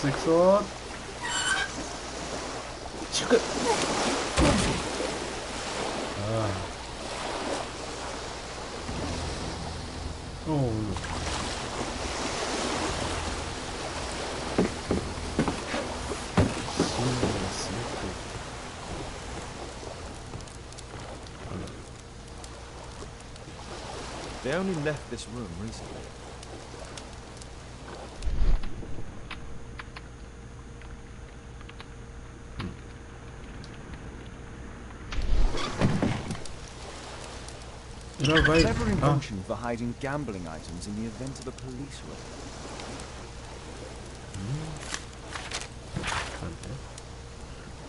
S1: いくぞ。祝。おお。
S2: They only left this room recently. Clever invention for hiding gambling items in the event of a police raid.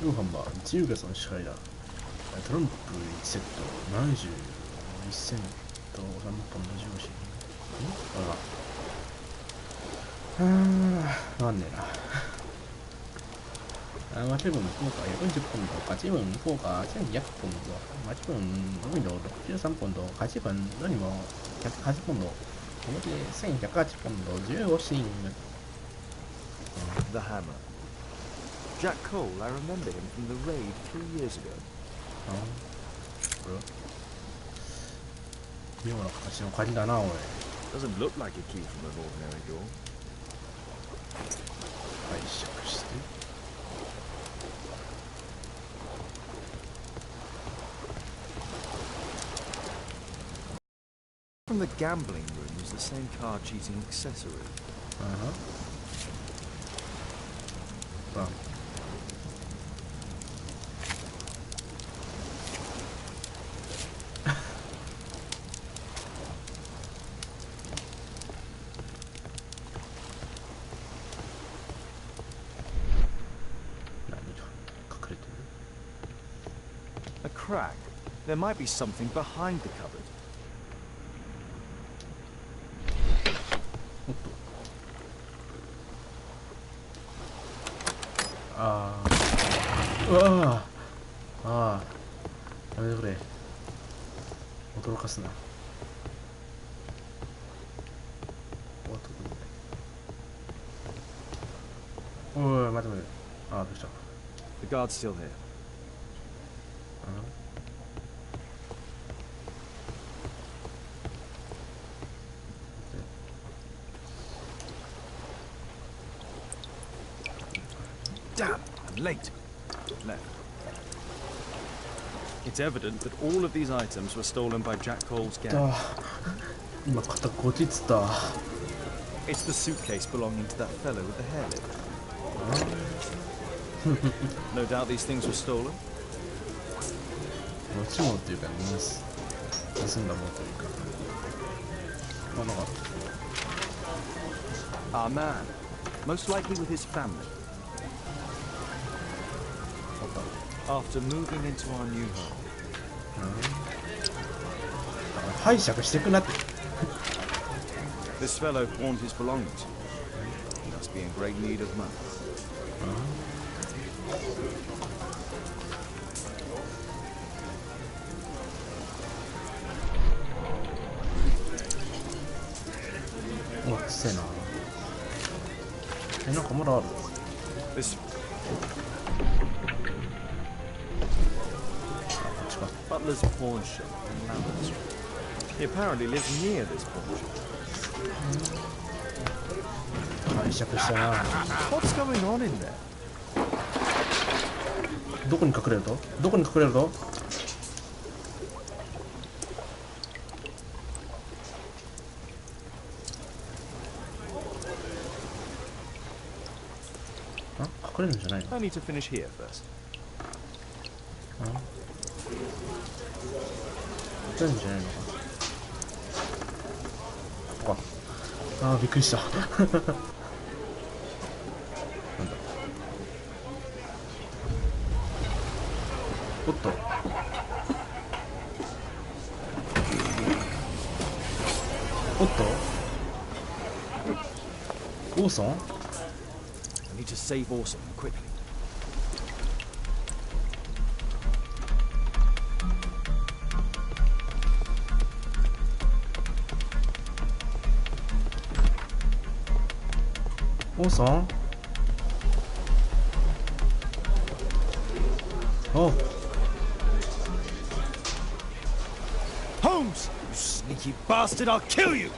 S1: ルーハンは自由がその支配だ。トランプ1セット、71セント、3本の上司。わかんねえな。맞으면福岡110ポンド、勝ち分福岡1200ポンド、勝ち分海の63ポンド、勝ち分何も108ポンド、表1108ポンド、15シーン。
S2: The Hammer. Jack Cole, I remember him from the raid 3 years ago.
S1: 妙な形の鍵だな、おい。
S2: Doesn't look like a key from an ordinary door.
S1: 拝借して。
S2: From the gambling room was the same card cheating accessory.
S1: Well.
S2: A crack. There might be something behind the cupboard.
S1: やめてくれ。驚かすな。おい、待て待て。どうした。
S2: The guard's still here. Damn, I'm late. Left. It's evident that all of these items were stolen by Jack Cole's gang. It's the suitcase belonging to that fellow with the hairlip. No doubt these things were stolen. Our man, most likely with his family. After moving into our new home.
S1: 拝借してくなって。
S2: This fellow pawned his belongings. He must be in great need of money.
S1: What's in on? Not come on.
S2: This Butler's pawn shop in Lambert Street. He apparently lives near this pawn shop. What's going on in there?
S1: どこに隠れると？どこに隠れると？隠れるんじゃないの？
S2: I need to finish here first.
S1: たんじゃないのか。ああ、びっくりした。なんだ。おっと。おっと。オーソン？
S2: I need to save Orson quickly.
S1: オーソン？おう。
S2: Holmes! You sneaky bastard, I'll kill you!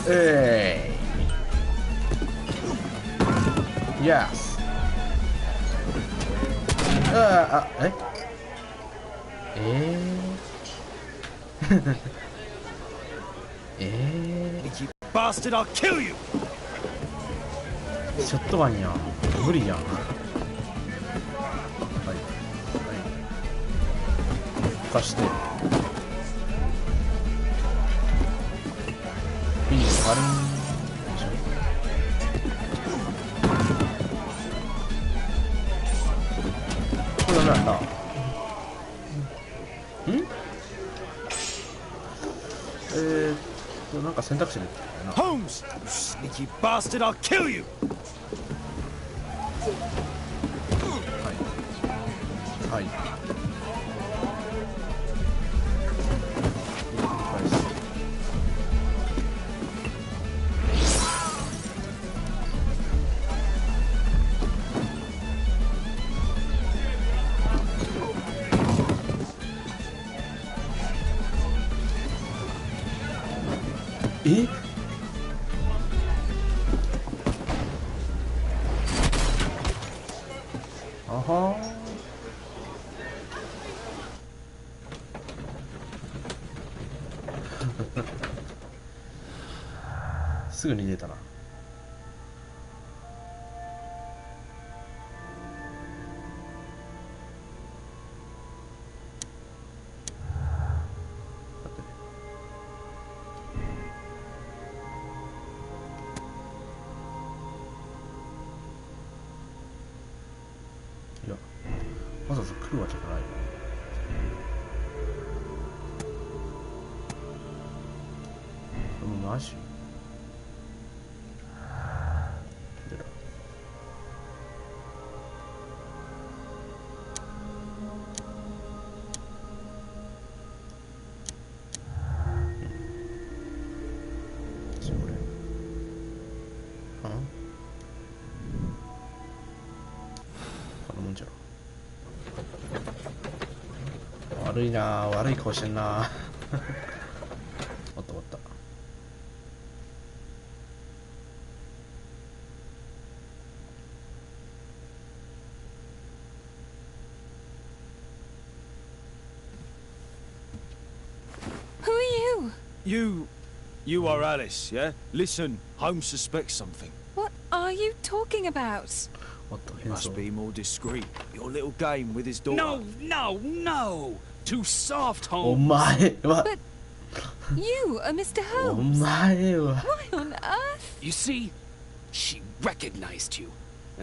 S1: えい。Yes。あ、
S2: Sneaky bastard, I'll kill you!
S1: ショットガンやん。無理やん。はい。はい。貸して。ビール割るんでしょ。これダメなんだ。なんか選択肢出てきたな。
S2: Holmes! You sneaky bastard, I'll kill you!
S1: はい。はい。え？あはー。すぐに出たな。いや、わざわざ来るわけがない。マジ？でだ。これ。こんなもんじゃろ。悪いな、悪い顔してんな。おったおった。
S2: You are Alice, yeah? Listen, Holmes suspects something.
S12: What are you talking about?
S2: You must be more discreet. Your little game with his daughter.
S4: No! Too soft, Holmes.
S1: お前は。
S12: But you are Mr. Holmes.
S1: お前は。
S12: Why on earth?
S4: You see, she recognized you.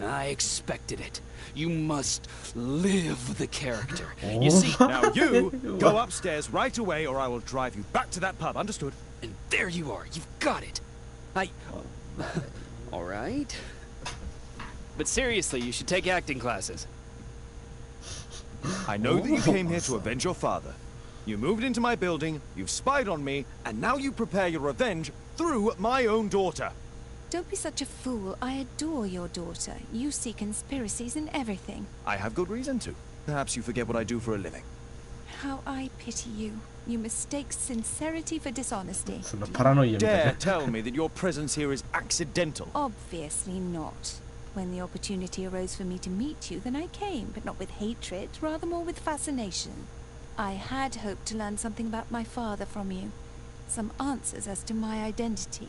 S4: I expected it. You must live the character. You see,
S2: now you go upstairs right away, or I will drive you back to that pub. Understood?
S4: And there you are. You've got it. All right. But seriously, you should take acting classes.
S2: I know that you came here to avenge your father. You moved into my building, you've spied on me, and now you prepare your revenge through my own daughter.
S12: Don't be such a fool. I adore your daughter. You see conspiracies in everything.
S2: I have good reason to. Perhaps you forget what I do for a living.
S12: How I pity you. You mistake sincerity for dishonesty.
S2: Dare tell me that your presence here is accidental?
S12: Obviously not. When the opportunity arose for me to meet you, then I came, but not with hatred, rather more with fascination. I had hoped to learn something about my father from you. some answers as to my identity.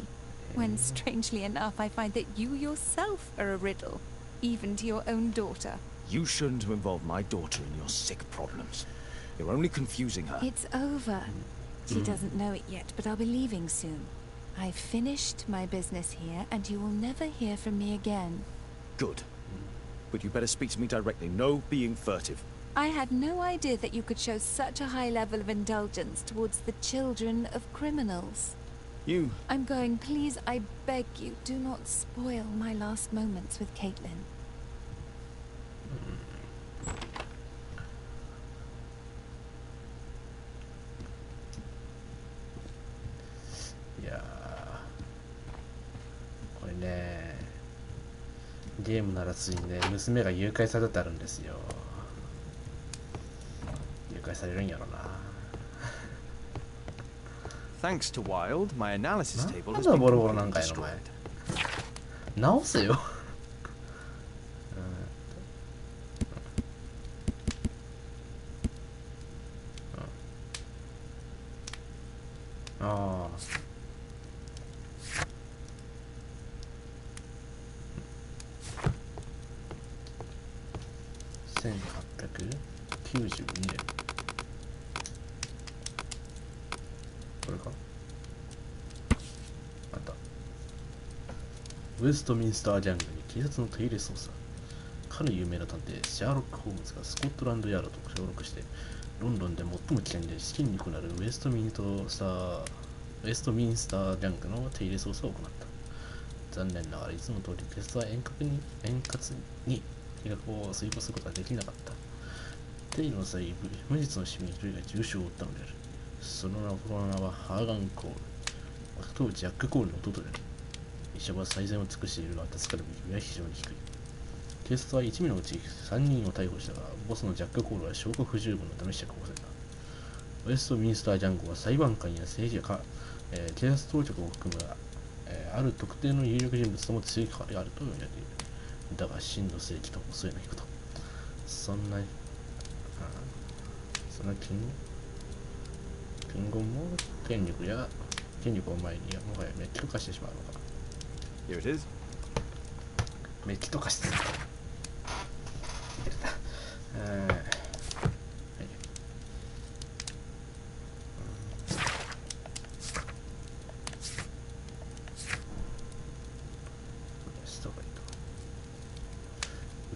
S12: When, strangely enough, I find that you yourself are a riddle, even to your own daughter.
S2: You shouldn't have involved my daughter in your sick problems. You're only confusing her.
S12: It's over. She doesn't know it yet, but I'll be leaving soon. I've finished my business here, and you will never hear from me again.
S2: Good. But you better speak to me directly. No being furtive.
S12: I had no idea that you could show such a high level of indulgence towards the children of criminals.
S2: You...
S12: I'm going. Please, I beg you, do not spoil my last moments with Caitlin.
S1: Yeah. これね、ゲームならついにね、娘が誘拐されたってあるんですよ。誘拐されるんやろな。
S2: Thanks to Wild, my analysis table has
S1: なんだ
S2: been
S1: ボロボロなんか
S2: completely
S1: やのお前。
S2: destroyed.
S1: 直せよ。ああ。1892年。これか。あった。ウェストミンスタージャングルに警察の手入れ捜査。かの有名な探偵シャーロック・ホームズがスコットランドヤードと登録してロンドンで最も危険で資金にくなるウェストミンスタージャングルの手入れ捜査を行った。残念ながらいつも通り警察は円滑に計画を遂行することができなかった。手入れの際、無実の市民一人が重傷を負ったのである。その名はハーガン・コール。悪党ジャック・コールの弟である。医者は最善を尽くしているが助かるべきは非常に低い。警察は1名のうち3人を逮捕したが、ボスのジャック・コールは証拠不十分のため釈放された。ウェストミンスター・ジャンゴは裁判官や政治家、警察当局を含む、ある特定の有力人物とも強い関わりがあると言われている。だが真の正義ともそういうないこと。そんな金言も権力を前にもはや滅亡化してしまうのか。
S2: Here it is.
S1: 滅亡化してる。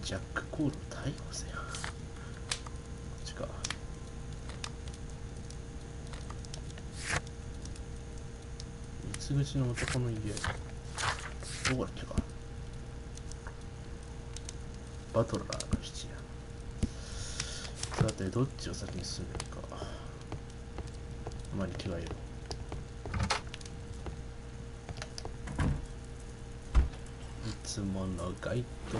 S1: ジャック・コールを逮捕せよ。こっちか。三つ口の男の家。どこだっけか。バトラーの質屋。さて、どっちを先に進めるか。あまり着替えよう。いつもの街灯。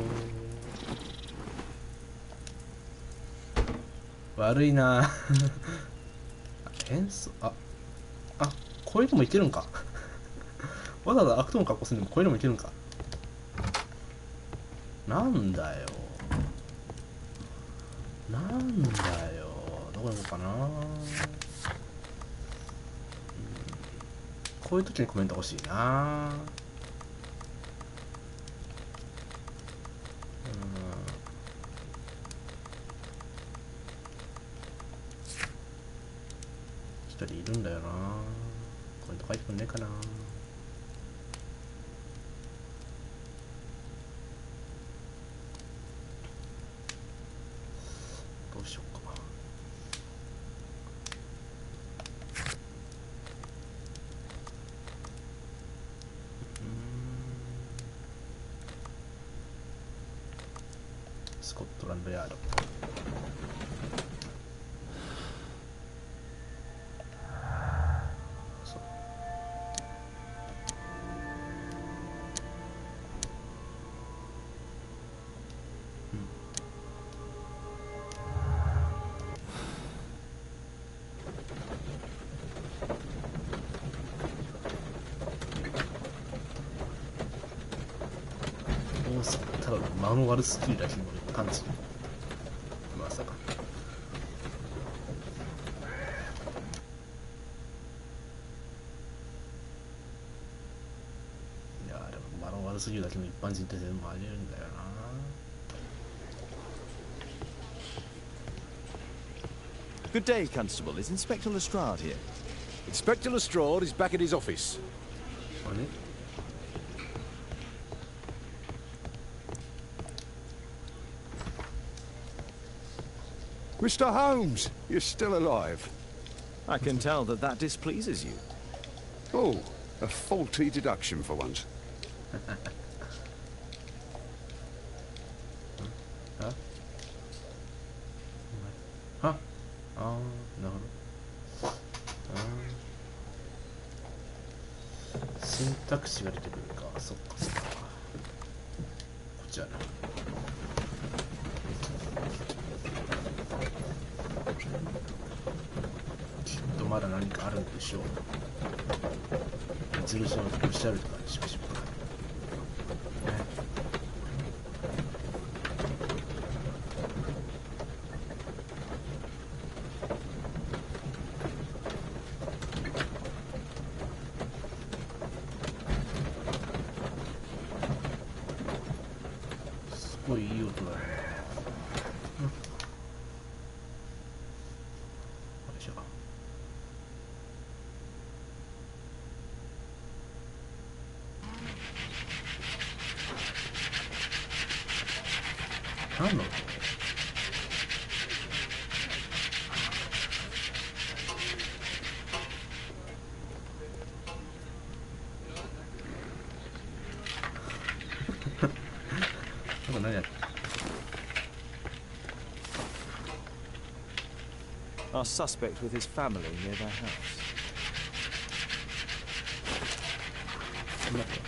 S1: 悪いな変装こういうのもいけるんかわざわざ悪党の格好するのもこういうのもいけるんか。なんだよなんだよ、どこ行こうかな。こういう時にコメント欲しいな。一人いるんだよな。コメント書いてくんねえかな。どうしようか。スコットランドヤード。ただマンワルスキルだけの感じ。まさか。すぎるだけの一般人って全部ありえるんだよな。
S2: Good day, Constable. Is Inspector Lestrade here?
S7: Inspector Lestrade is back at his office.
S1: あれ？
S7: Mr. Holmes, you're still alive.
S2: I can tell that that displeases you.
S7: Oh, a faulty deduction for once.
S1: ああ、なるほど。選択肢が出てくるか。そっかそっか。こっちはな。きっとまだ何かあるんでしょう。次のおっしゃるとかにしましょうか。すごいいい音だね。よいしょ。何の音？なんか何やって
S2: Our suspect with his family near their house.
S1: 待って。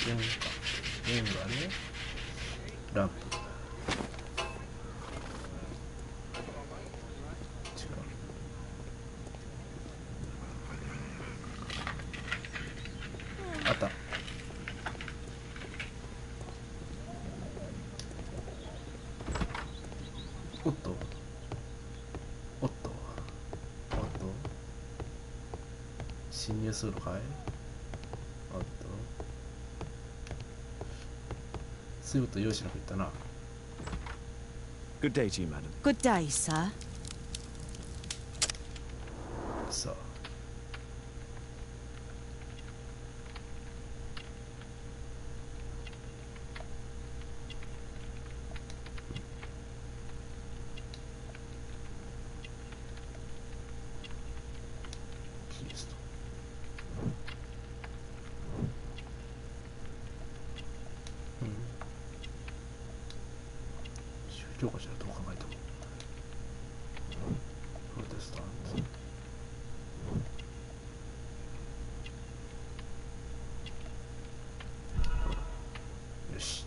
S1: ゲームか。ゲームがね。ランプ。違う。あった。おっと。おっと。おっと。侵入するのかい？おっと。そういうこと用意しなく言ったな。
S2: Good day to you, madam.
S13: Good day, sir.
S1: さあ。キリスト。宗教家じゃどう考えてもプロテスタント。よし。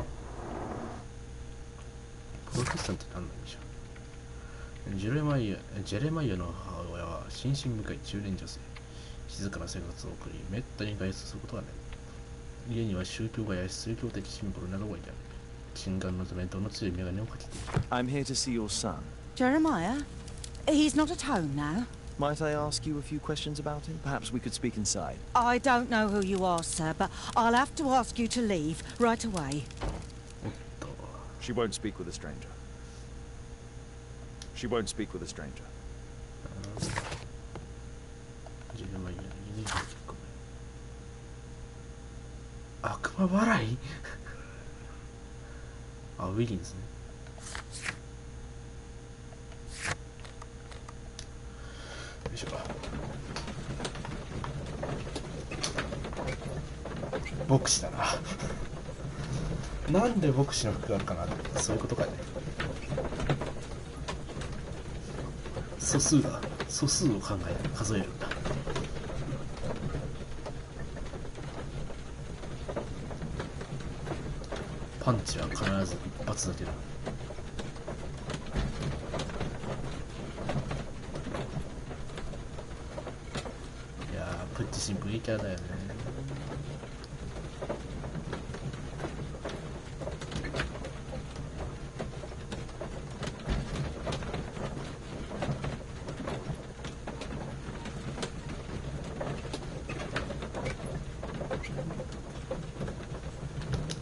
S1: プロテスタントって何なんでしょう。ジェレマイヤの母親は心身深い中年女性。静かな生活を送り、めったに外出することがない。家には宗教画や宗教的シンボルなどが置いてある。心眼の伝統の強い眼鏡をかけている。
S2: I'm here to see your son.
S13: Jeremiah? He's not at home now.
S2: Might I ask you a few questions about him? Perhaps we could speak inside.
S13: I don't know who you are, sir, but I'll have to ask you to leave right away.
S2: She won't speak with a stranger. She won't speak with a stranger.
S1: ジェレマイヤの家に悪魔笑いあ、ウィリンですね。よいしょ。牧師だな。なんで牧師の服があるかなって、そういうことかね。素数だ。素数を数えるんだ。パンチは必ず一発だけだ。いやー、プッチシンプルいいキャラだよね。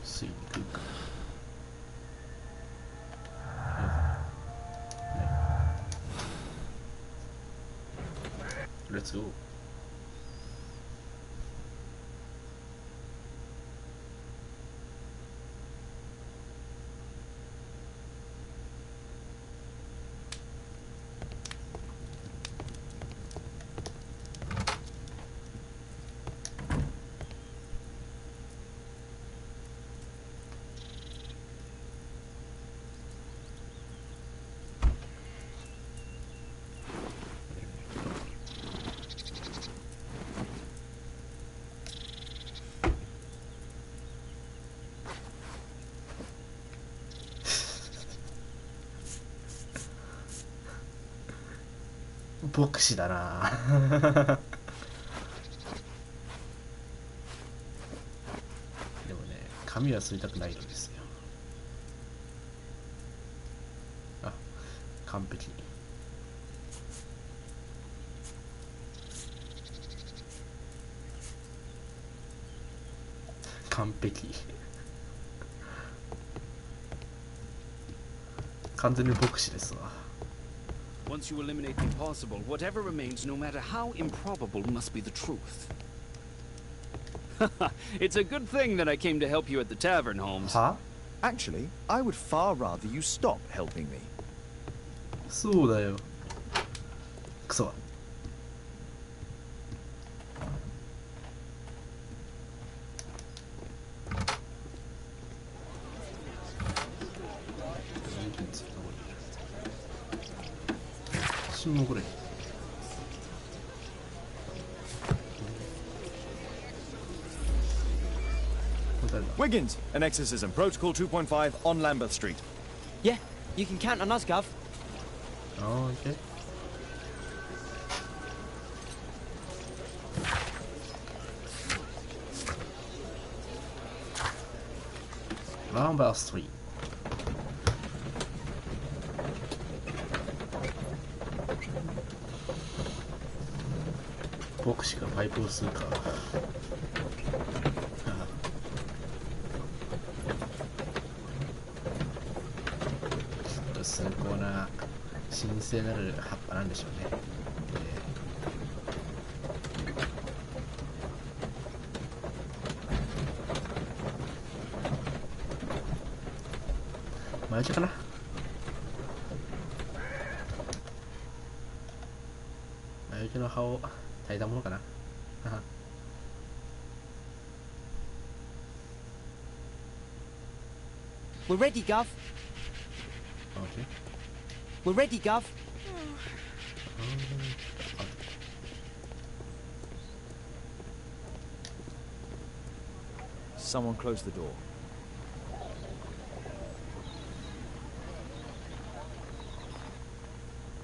S1: 吸いに来るか。レッツゴー。牧師だなでもね、髪は吸いたくないのですよ。あ、完璧。完璧完全に牧師ですわ。
S4: Once you eliminate the impossible, whatever remains, no matter how improbable, must be the truth. It's a good thing that I came to help you at the tavern, Holmes.
S1: Huh?
S2: Actually, I would far rather you stop helping me.
S1: そうだよ。クソ。もうこれ。
S2: Wiggins, an exorcism. Protocol 2.5 on Lambeth Street.
S6: Yeah, you can count on us, Gov.
S1: Oh, okay. Lambeth Street. 牧師がパイプを吸うか。崇高な神聖なる葉っぱなんでしょうね。マヤ茶かな。マヤ茶の葉を炊いたものかな。
S6: We're ready, Gov.
S1: Okay.
S6: We're ready, Gov.
S2: Someone close the door.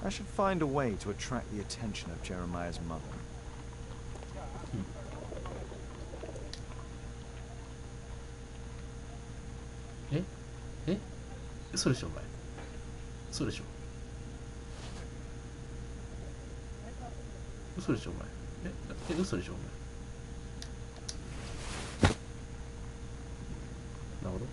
S2: I should find a way to attract the attention of Jeremiah's mother.
S1: Eh? 嘘でしょお前。嘘でしょ。嘘でしょお前。嘘でしょお前。なるほど。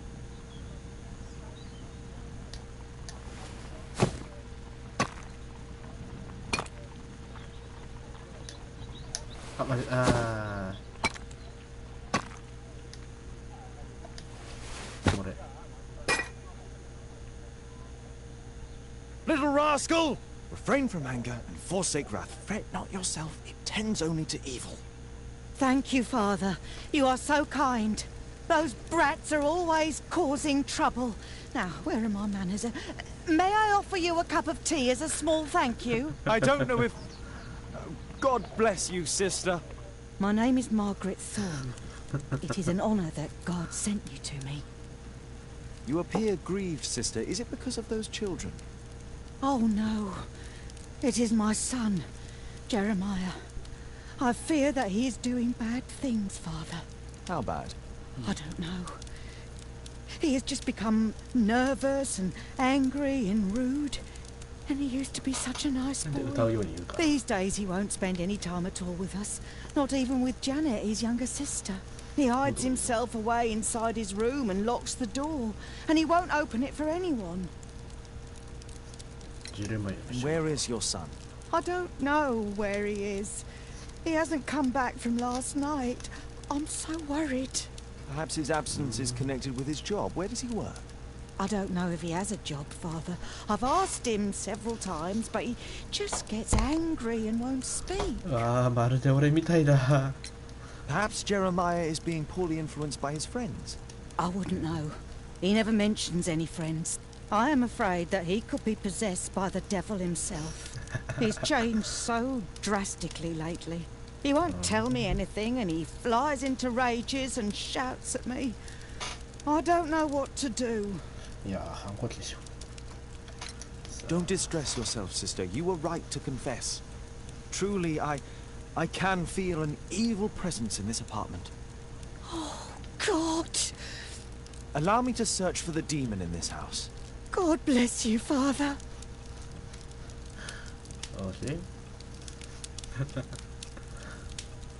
S1: あ、まじ、これ。
S2: Little rascal! Refrain from anger and forsake wrath. Fret not yourself, it tends only to evil.
S13: Thank you, Father. You are so kind. Those brats are always causing trouble. Now, where are my manners? May I offer you a cup of tea as a small thank you?
S2: I don't know if... God bless you, sister.
S13: My name is Margaret Thorne. It is an honour that God sent you to me.
S2: You appear grieved, sister. Is it because of those children?
S13: Oh, no. It is my son, Jeremiah. I fear that he is doing bad things, Father.
S2: How bad?
S13: I don't know. He has just become nervous and angry and rude. And he used to be such a nice
S1: なんで歌う
S13: boy.
S1: ように言うか。
S13: These days he won't spend any time at all with us. Not even with Janet, his younger sister. He hides himself away inside his room and locks the door. And he won't open it for anyone.
S1: 10年前の
S2: And where is your son?
S13: I don't know where he is. He hasn't come back from last night. I'm so worried.
S2: Perhaps his absence is connected with his job. Where does he work?
S13: I don't know if he has a job, Father. I've asked him several times, but he just gets angry and won't speak.
S1: ああ、まるで俺みたいだ。
S2: Perhaps Jeremiah is being poorly influenced by his friends.
S13: I wouldn't know. He never mentions any friends. I am afraid that he could be possessed by the devil himself. He's changed so drastically lately. He won't tell me anything and he flies into rages and shouts at me. I don't know what to do.
S1: いやー、反抗期でしょ。
S2: Don't distress yourself, sister. You were right to confess. Truly, I can feel an evil presence in this apartment.
S13: Oh, God!
S2: Allow me to search for the demon in this house.
S13: God bless you, Father.
S1: よし。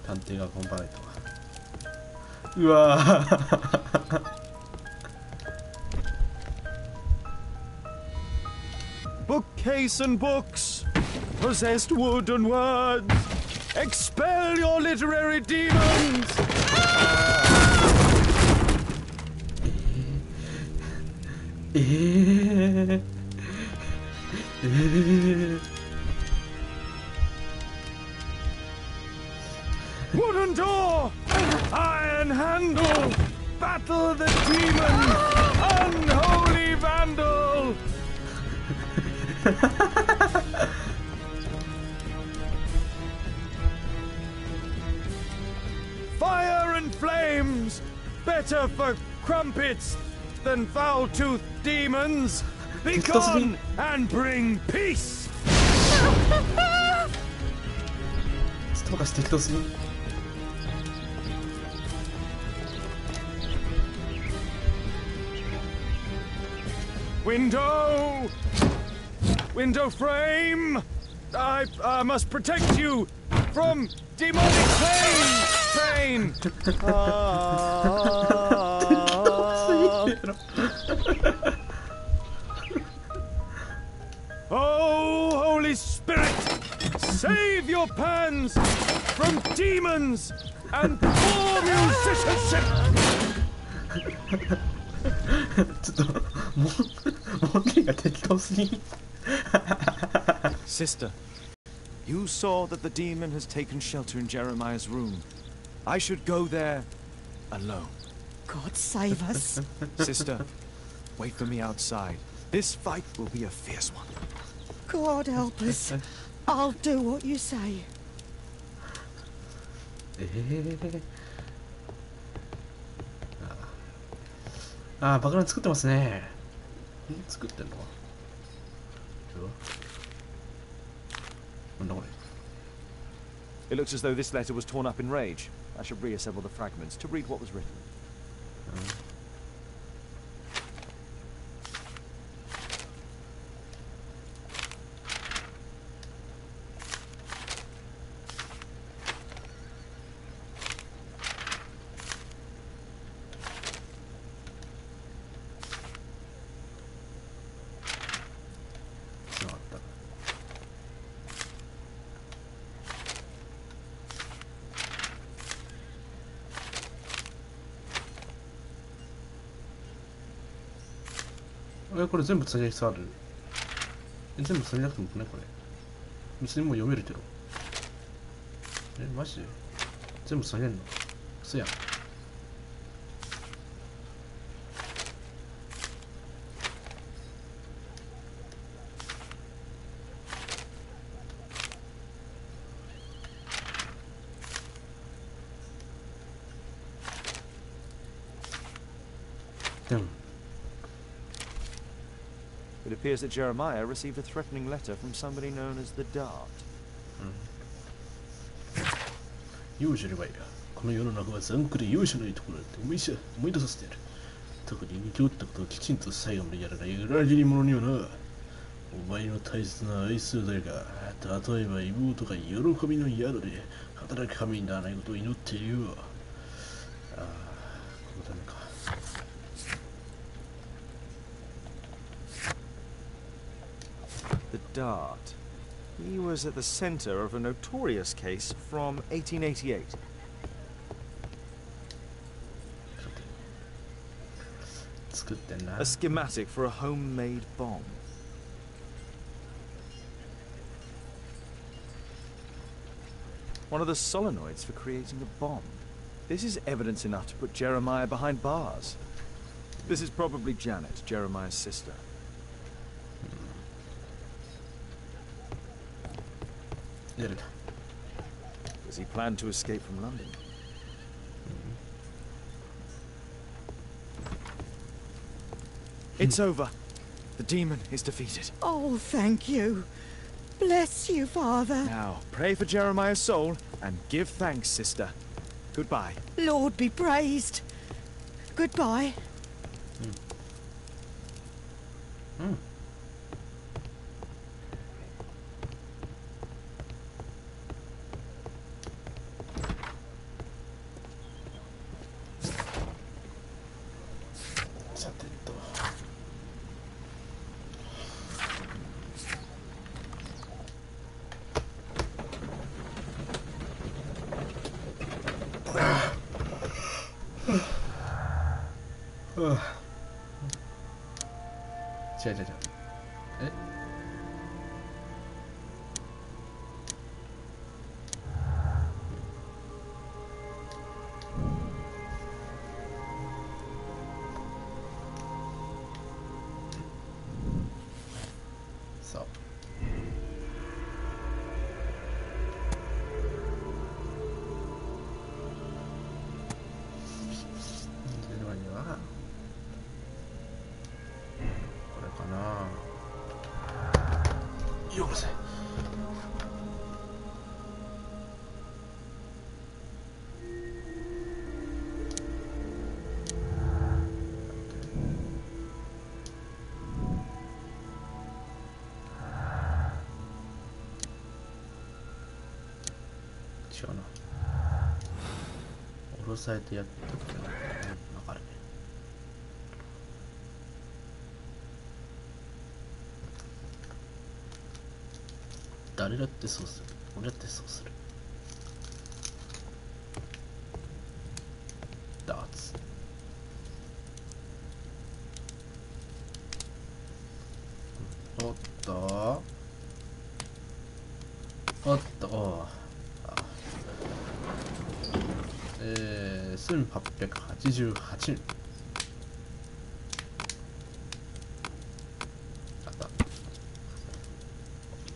S1: 探偵がコンパレート。うわー。
S2: Bookcase and books, possessed wood and words, expel your literary demons! Wooden door, iron handle, battle the demon, unholy vandal! Fire and flames, better for crumpets than foul-toothed demons. Be gone and bring peace.
S1: ストーカーして適当すぎ。
S2: Window! Window frame! I must protect you from demonic pain! Oh, Holy Spirit! Save your pans from demons and poor musicianship!
S1: ちょっと文字が適当すぎ。
S2: Sister, you saw that the demon has taken shelter in Jeremiah's room. I should go there alone.
S13: God save us.
S2: Sister, wait for me outside. This fight will be a fierce one.
S13: God help us. I'll do what you say.
S1: ああ、爆弾作ってますね。作ってんの？なんだこれ。
S2: It looks as though this letter was torn up in rage. I should reassemble the fragments to read what was written.
S1: これ全部つなげる必要ある？全部つなげなくてもね、これ。別にもう読めるけど。マジで全部つなげるの？嘘やん。でも。
S2: It appears that Jeremiah received a threatening letter from somebody known as the Dart.
S1: 勇者にはいや、この世の中は残酷で容赦ないところだって思い出させてやる。特に似ておったことをきちんと最後までやらない裏切り者にはな。お前の大切な愛する誰か、例えば妹が喜びの宿で働く神にならないことを祈っているよ。ああ、このためか。
S2: The Dart. He was at the center of a notorious case from 1888. A schematic for a homemade bomb. One of the solenoids for creating a bomb. This is evidence enough to put Jeremiah behind bars. This is probably Janet, Jeremiah's sister. Does he plan to escape from London? It's over. The demon is defeated.
S13: Oh, thank you. Bless you, Father.
S2: Now, pray for Jeremiah's soul and give thanks, sister. Goodbye.
S13: Lord be praised. Goodbye.
S1: Eh? さあ。よこせ。違うな。下ろされてやったっけな。わかるね。誰だってそうする。俺だってそうする。ダーツ。おっとおっとお1888年。あった。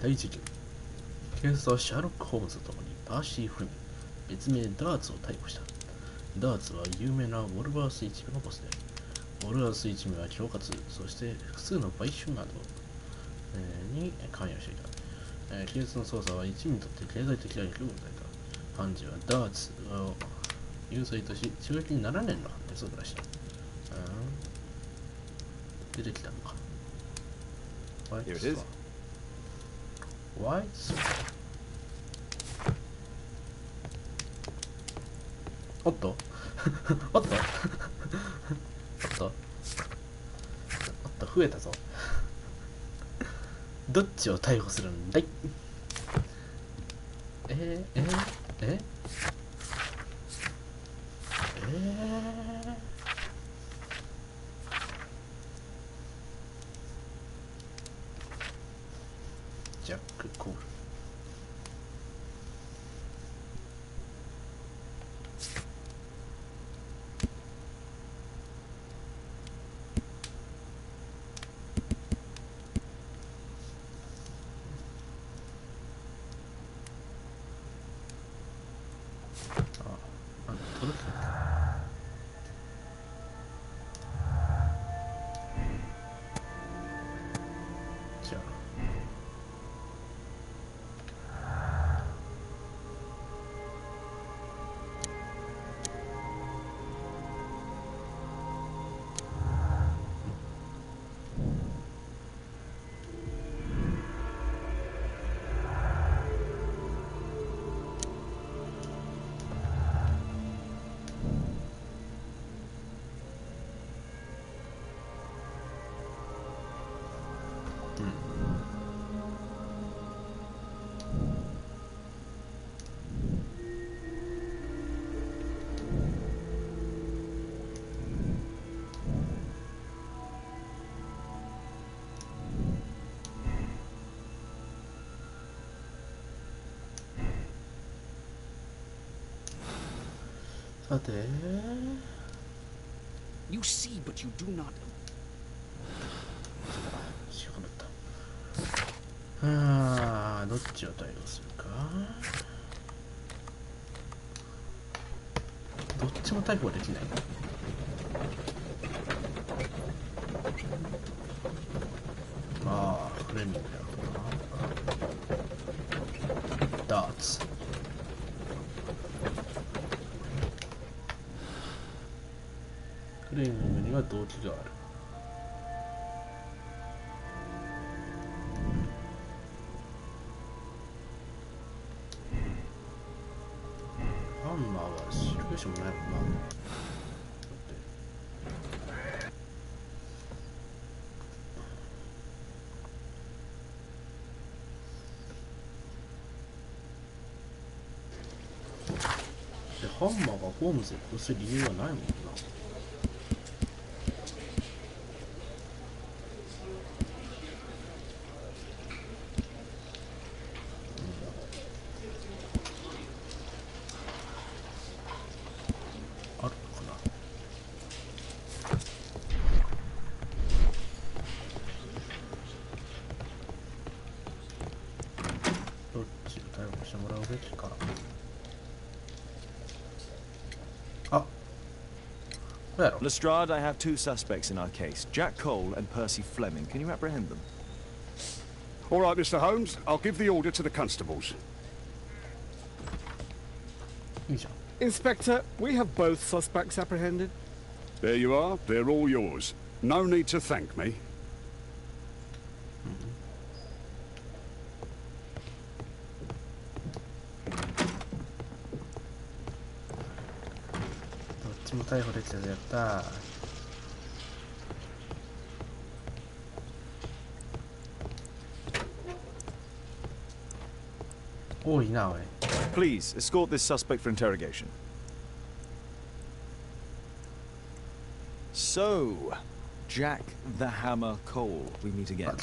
S1: 大事件。警察はシャーロック・ホームズと共にパーシー・フリム、別名ダーツを逮捕した。ダーツは有名なウォルバース一味のボスである。ウォルバース一味は恐喝、そして複数の買収などに関与していた。警察の捜査は一味にとって経済的打撃を与えた。判事はダーツを有罪とし、懲役7年の判決を下した。出てきたのか。
S2: Here it is.
S1: Why? おっとおっとおっとおっと増えたぞ。どっちを逮捕するんだい。ジャック・コール。さて
S4: You see, but you do not.
S1: しかまった。どっちを対応するか。どっちも対応できない。フレミングやろうな。ダーツ。フレミングには動機がある。ハンマーは知る由もないもんな。ハンマーがホームズを殺す理由はないもんな。あるのかな。どっちを逮捕してもらうべきか。
S2: Lestrade, I have two suspects in our case, Jack Cole and Percy Fleming. Can you apprehend them?
S14: All right, Mr. Holmes. I'll give the order to the constables.
S15: Inspector, we have both suspects apprehended.
S14: There you are. They're all yours. No need to thank me.
S2: Please, escort this suspect for interrogation. So, Jack the Hammer Cole, we meet again.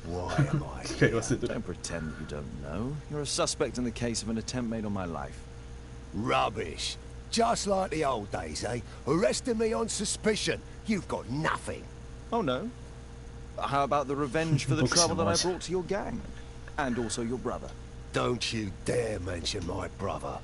S14: Why am I here?
S2: Don't pretend that you don't know. You're a suspect in the case of an attempt made on my life.
S10: Rubbish. Just like the old days, eh? Arresting me on suspicion. You've got nothing.
S2: Oh, no? How about the revenge for the trouble that I brought to your gang? And also your brother.
S10: Don't you dare mention my brother.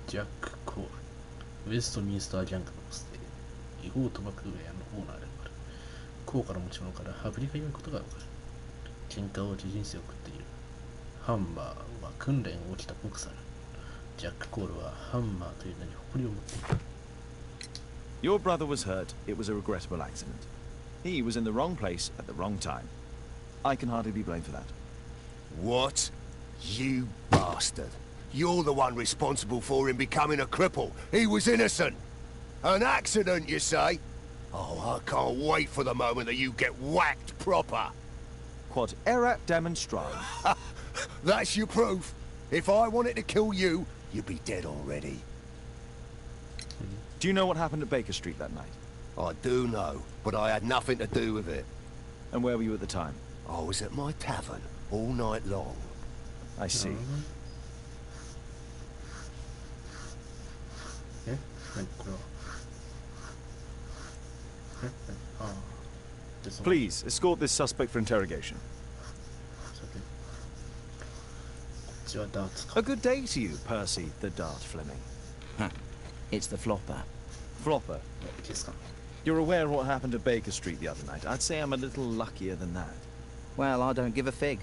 S1: Jack Cole ウェストミンスターギャングのボスで違法賭博ウェアのオーナーでもある。高価な持ち物から羽振りが良いことがわかる。喧嘩を自人生を送っている。ハンマーは訓練を起きたボクサーだ。ジャック・コールはハンマーという名に誇りを持っている。
S2: Your brother was hurt. It was a regrettable accident. He was in the wrong place at the wrong time. I can hardly be blamed for that.
S10: What? You bastard. You're the one responsible for him becoming a cripple. He was innocent. An accident, you say? Oh, I can't wait for the moment that you get whacked proper.
S2: Quod erat demonstrare.
S10: That's your proof. If I wanted to kill you, you'd be dead already.
S2: Do you know what happened at Baker Street that night?
S10: I do know, but I had nothing to do with it.
S2: And where were you at the time?
S10: I was at my tavern all night long.
S2: I see. Please, escort this suspect for interrogation. A good day to you, Percy the Dart Fleming.
S16: It's the flopper.
S2: Flopper? You're aware of what happened at Baker Street the other night. I'd say I'm a little luckier than that.
S16: Well, I don't give a fig.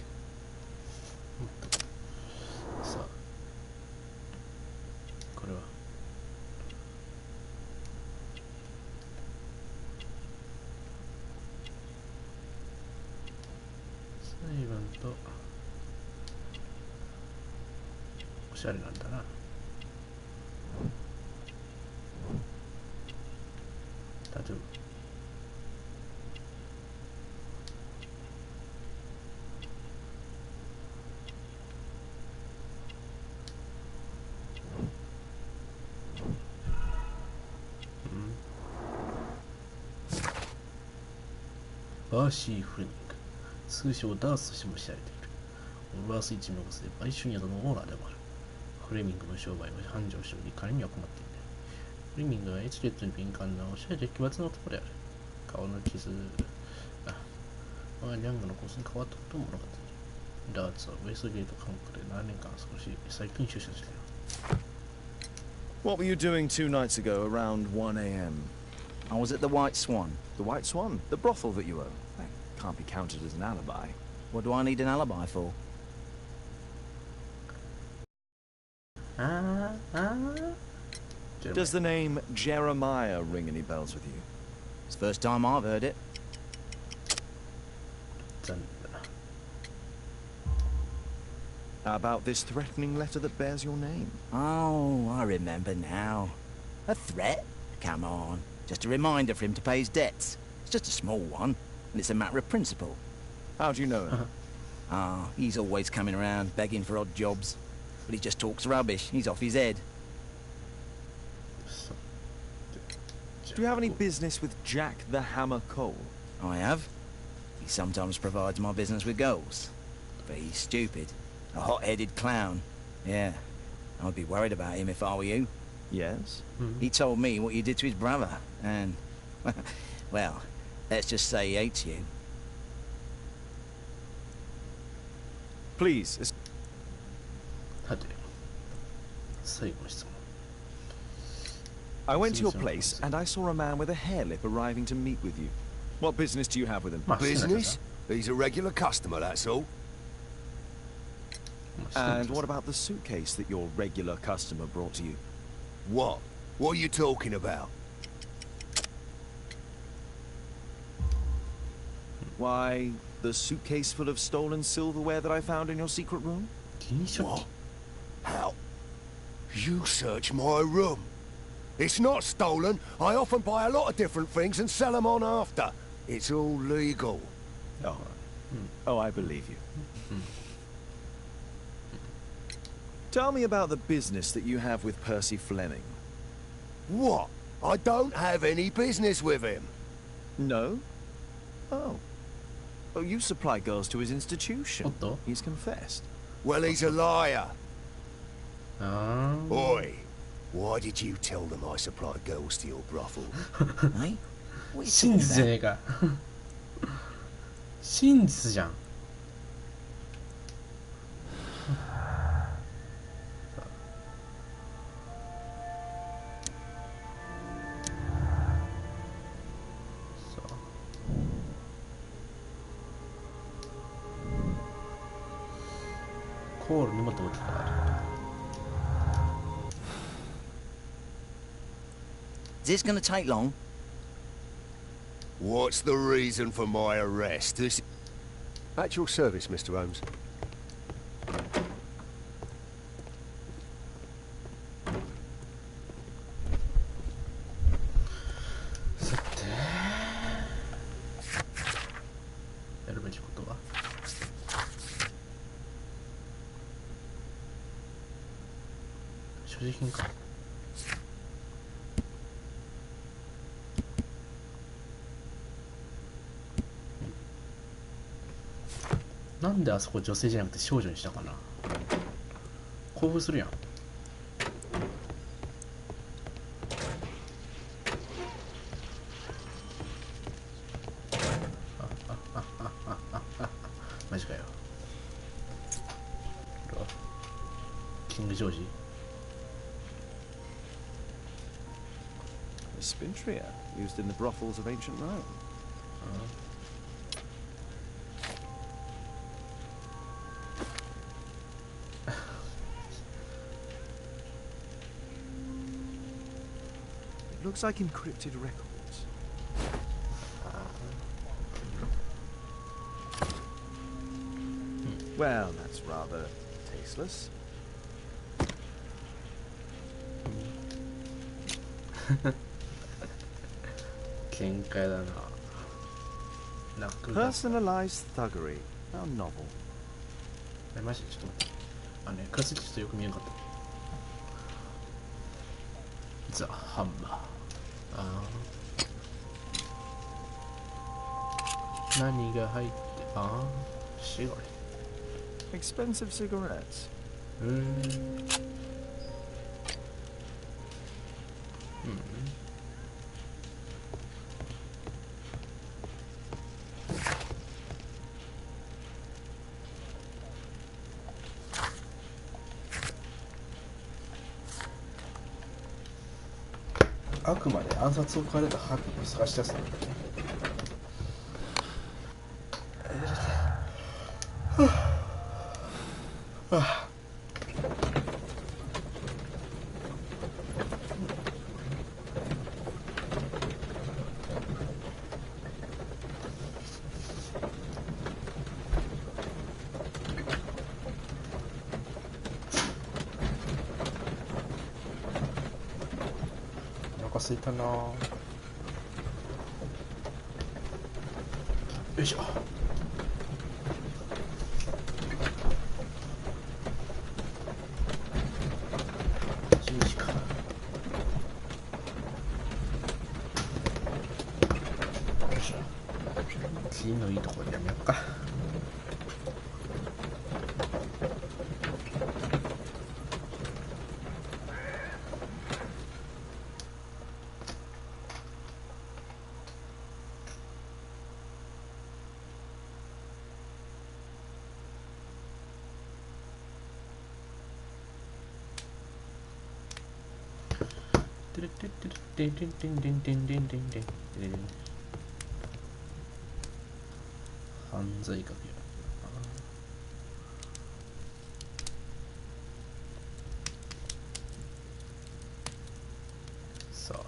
S1: 随分とおしゃれなんだな。タトゥー。バーシー・フレミング、通称ダースとしても知られている。オルバース一味のボスで売春宿のオーナーでもある。フレミングの商売は繁盛しており、金には困っていない。フレミングはエチケットに敏感なおしゃれで奇抜な男である。顔の傷、我がニャングのコースに変わったことを物語る。ダーツはウェストゲート韓国で7年間過ごし、最近出社している。
S2: What were you doing 2 nights ago around 1 a.m.?
S16: I was at the White Swan.
S2: The White Swan? The brothel that you own? That can't be counted as an alibi.
S16: What do I need an alibi for?
S2: Does the name Jeremiah ring any bells with you?
S16: It's the first time I've heard it.
S2: How about this threatening letter that bears your name?
S16: Oh, I remember now. A threat? Come on. Just a reminder for him to pay his debts. It's just a small one, and it's a matter of principle.
S2: How do you know him?
S16: He's always coming around, begging for odd jobs. But he just talks rubbish. He's off his head.
S2: Do you have any business with Jack the Hammer Cole?
S16: I have. He sometimes provides my business with girls. But he's stupid. A hot-headed clown. Yeah. I'd be worried about him if I were you.
S2: Yes?
S16: He told me what you did to his brother, and... well, let's just say he hates you.
S2: Please. I went to your place, and I saw a man with a hairlip arriving to meet with you. What business do you have with him?
S10: Business? He's a regular customer, that's all.
S2: And what about the suitcase that your regular customer brought to you?
S10: What? What are you talking about?
S2: Why, the suitcase full of stolen silverware that I found in your secret room?
S10: What? How? You searched my room. It's not stolen. I often buy a lot of different things and sell them on after. It's all legal.
S2: Oh. Oh, I believe you. Tell me about the business that you have with Percy Fleming.
S10: What? I don't have any business with him.
S2: No? Oh. Oh, you supply girls to his institution. He's confessed.
S10: Well, he's a liar. Oi, why did you tell them I supplied girls to your brothel?
S16: Eh?
S1: 真実じゃねえか。真実じゃん。コールにも動機がある。
S16: Is this gonna take long?
S10: What's the reason for my arrest? This... At your service, Mr. Holmes.
S1: Ka. なんであそこ女性じゃなくて少女にしたかな。興奮するやん。マジかよ。キングジョージ。
S2: A spintria used in the brothels of ancient Rome. It looks like encrypted records. Well, that's rather tasteless.
S1: 喧嘩だな。
S2: Personalized thuggery. How novel.
S1: マジでちょっと待って。あのね、解説ちょっとよく見えなかった。ザ・ハンマー。あー。何が入って、あー、シガレット。
S2: Expensive cigarettes.
S1: あくまで暗殺を変えた犯人を探し出すんだね。お腹すいたな。よいしょ。10時か。よいしょ。次のいいところでやめようか。犯罪かけよ。さあ。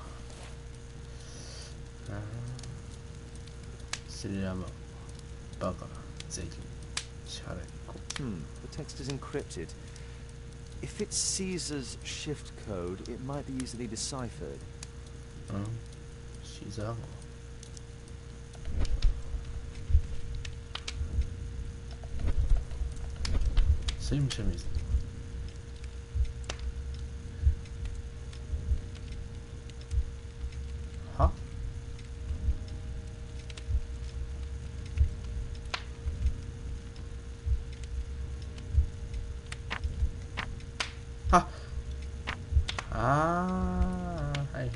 S1: それはまあ、バカな税金支払いこう。
S2: The text is encrypted. If it's Caesar's shift code, it might be easily deciphered.
S1: Caesar. Same chemise. Huh? Ah. Ah. Hi.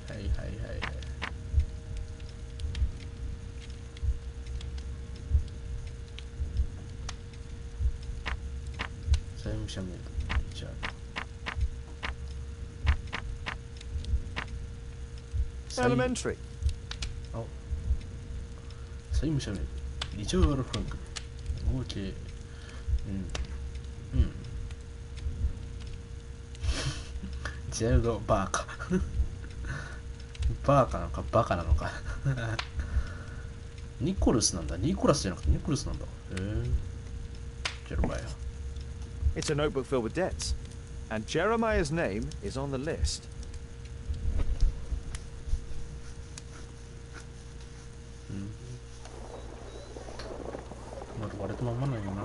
S1: Same chemise.
S2: Elementary.
S1: Oh. Same chemise. リチャード・フランク。合計。ジェルド・バーカ。バーカなのかバカなのか。ニコルスなんだ。ニコラスじゃなくてニコルスなんだ。Jeremiah.
S2: It's a notebook filled with debts, and Jeremiah's name is on the list.
S1: まだ割れたままなんやな。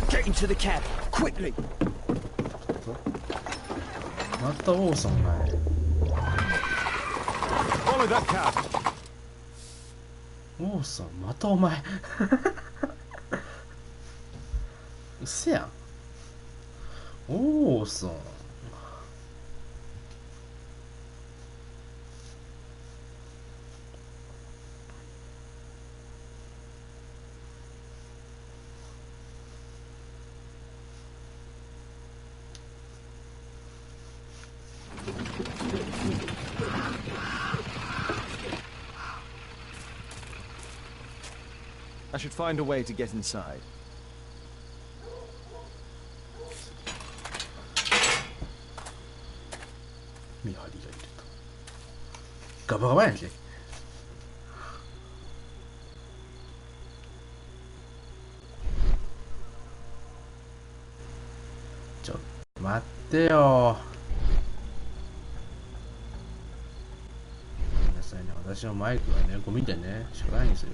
S6: Get into the cab, quickly!
S1: また王さんが。
S2: Follow that cab.
S1: 王さん、またお前。うせやん。王さん。
S2: I should find a way to get inside.
S1: 見張りがいると。ガバガバやんけ。ちょっと待ってよ。ごめんなさいね、私のマイクがね、ゴミでね、しょうがないんですよ。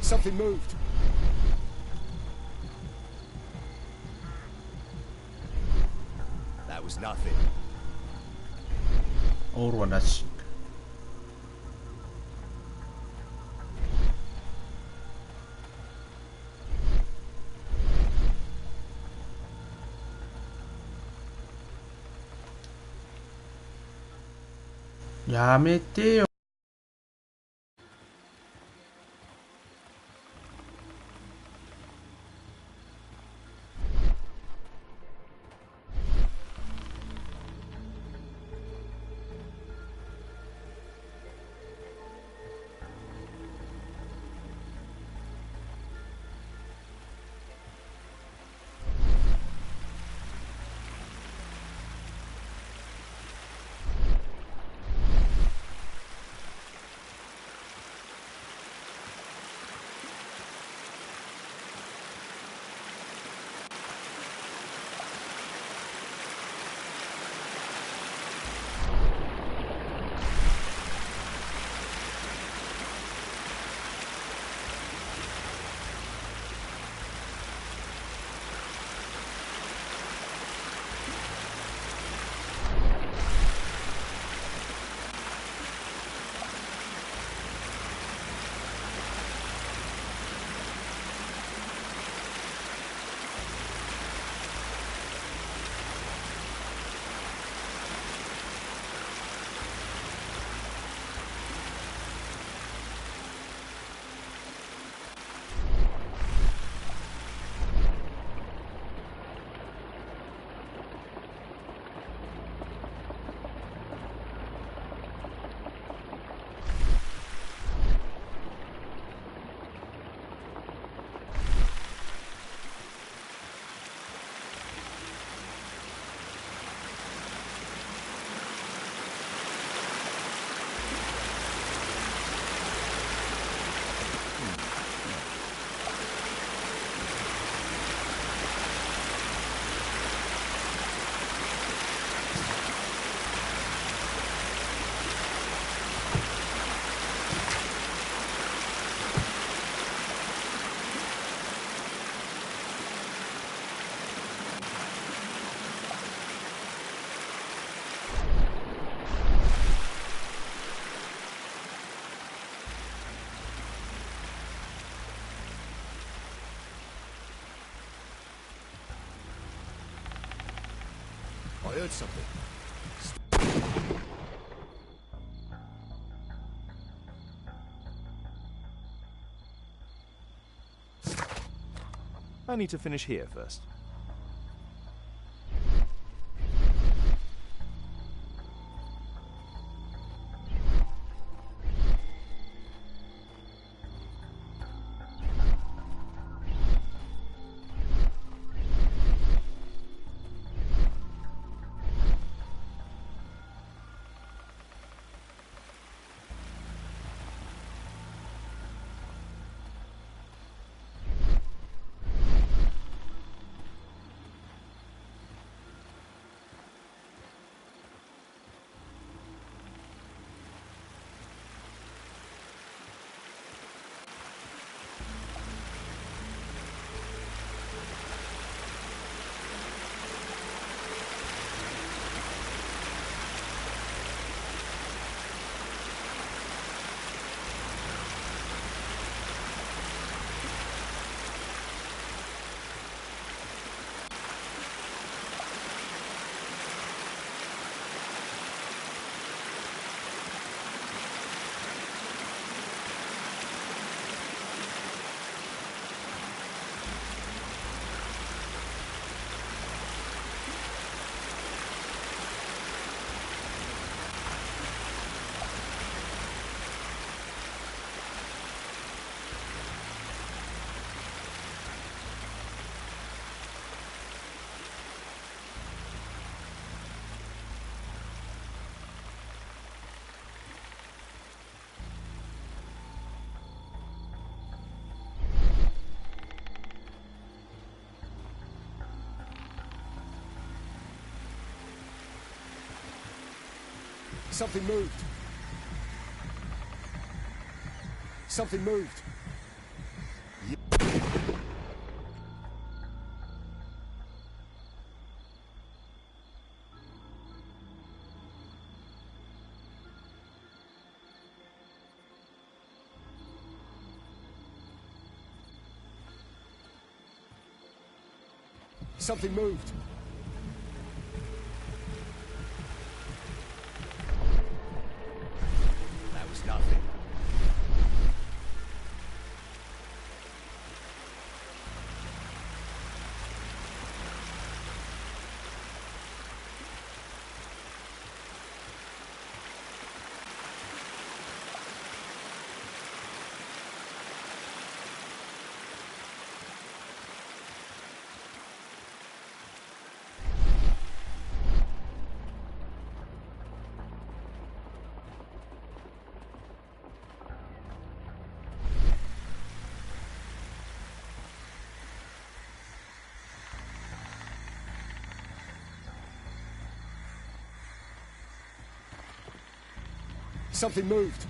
S14: Something moved.
S10: That was nothing.
S1: All or nothing. Yaめてよ。
S10: I heard something.
S2: I need to finish here first.
S14: Something moved. Something moved. Something moved.
S10: That was nothing.
S14: Something moved.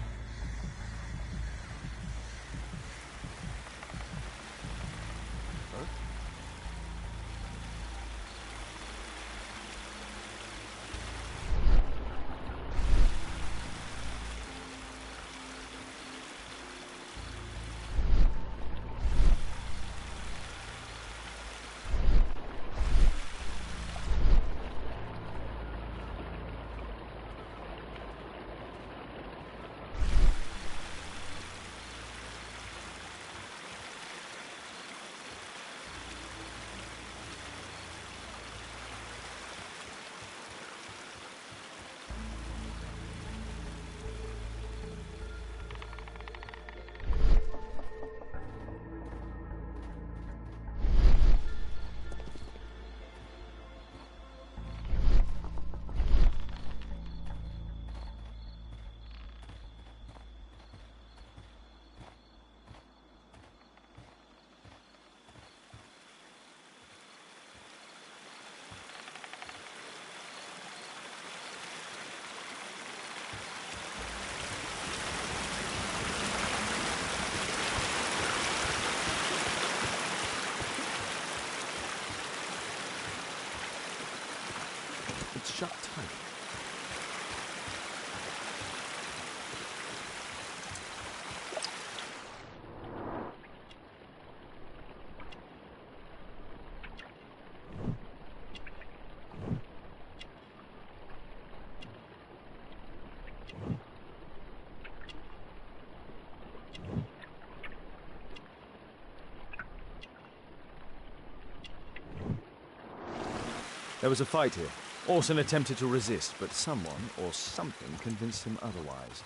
S2: Shut tight. There was a fight here. Orson attempted to resist, but someone or something convinced him otherwise.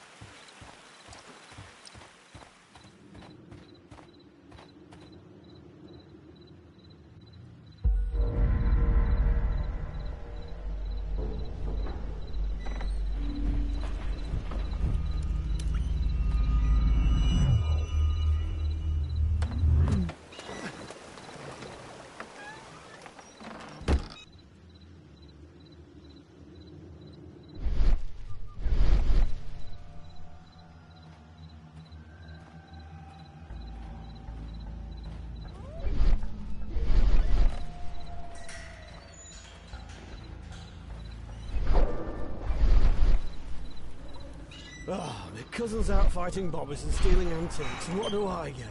S11: Ah, my cousin's out fighting bobbies and stealing antiques, and what do I get?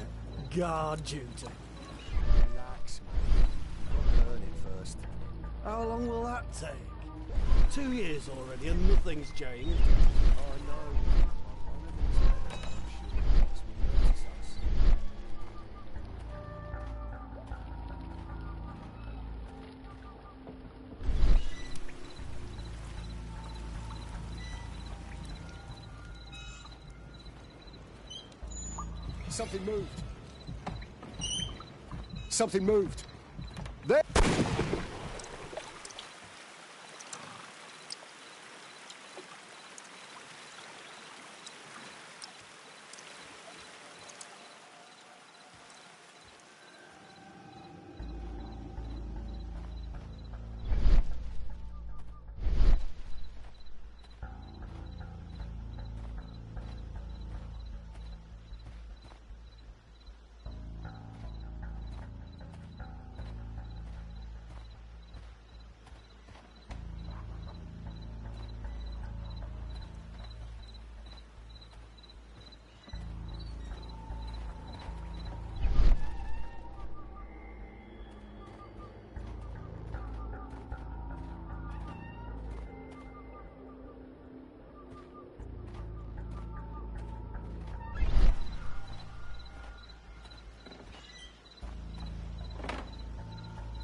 S11: Guard duty.
S10: Relax, man. Learn it first.
S11: How long will that take? 2 years already and nothing's changed.
S10: I know. One of these days, I'm sure it makes me notice us.
S14: Something moved. Something moved. There.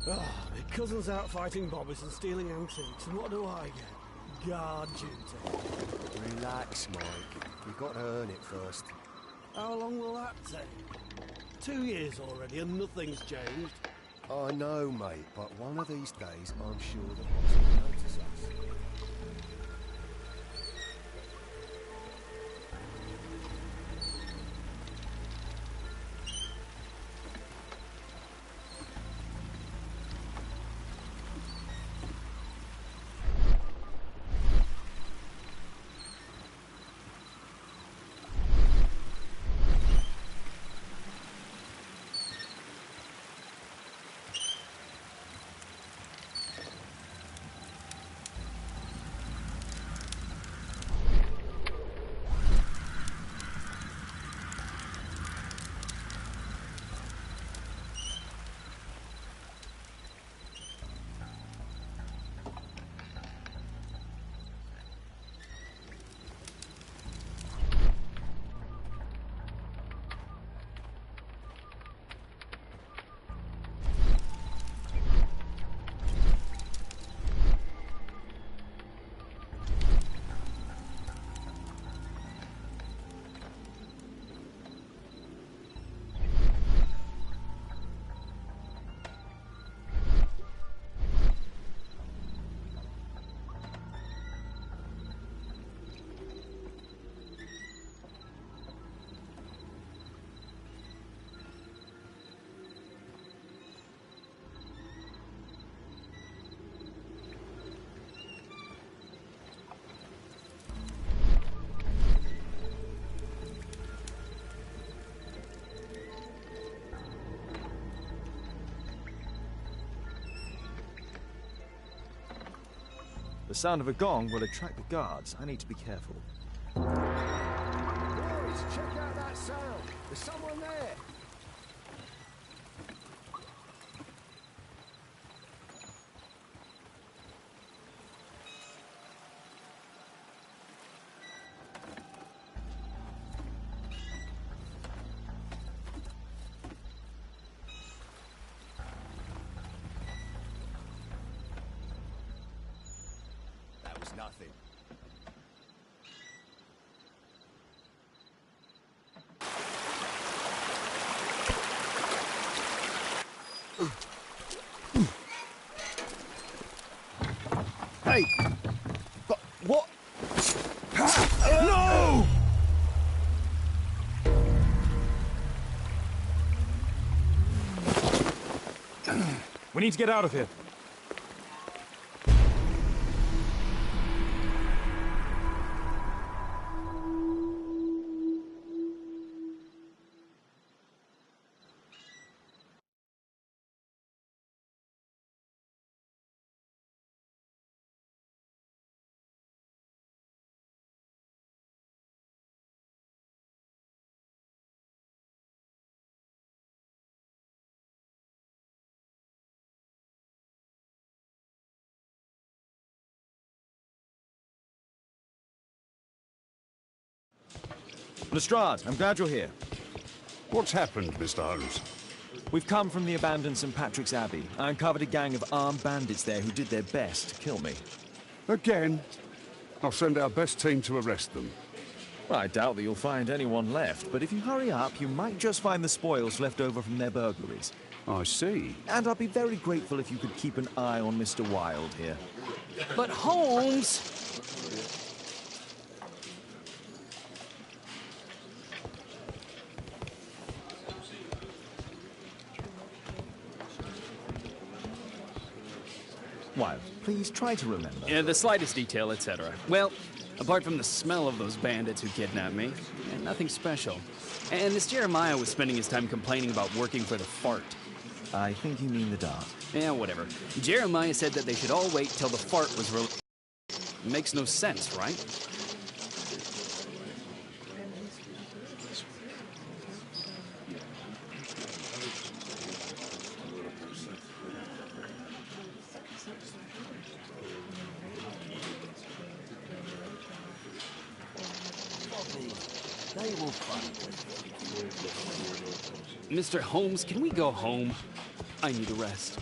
S11: Ah, my cousin's out fighting bobbies and stealing antiques, and what do I get? Guard duty.
S10: Relax, Mike. You've got to earn it first.
S11: How long will that take? 2 years already, and nothing's changed.
S10: I know, mate, but one of these days, I'm sure the boss will notice us.
S2: The sound of a gong will attract the guards. I need to be careful.
S10: Boys, check out that sound. There's someone there. Nothing.
S14: Hey! But what? No!
S2: We need to get out of here. Lestrade, I'm glad you're here.
S14: What's happened, Mr. Holmes?
S2: We've come from the abandoned St. Patrick's Abbey. I uncovered a gang of armed bandits there who did their best to kill me.
S14: Again? I'll send our best team to arrest them.
S2: Well, I doubt that you'll find anyone left, but if you hurry up, you might just find the spoils left over from their burglaries.
S14: I see.
S2: And I'd be very grateful if you could keep an eye on Mr. Wilde here.
S4: But Holmes!
S2: Wilde, please try to remember.
S4: Yeah, the slightest detail, etc. Well, apart from the smell of those bandits who kidnapped me, nothing special. And this Jeremiah was spending his time complaining about working for the fart.
S2: I think you mean the dart.
S4: Yeah, whatever. Jeremiah said that they should all wait till the fart was released. Makes no sense, right? Mr. Holmes, can we go home? I need a rest.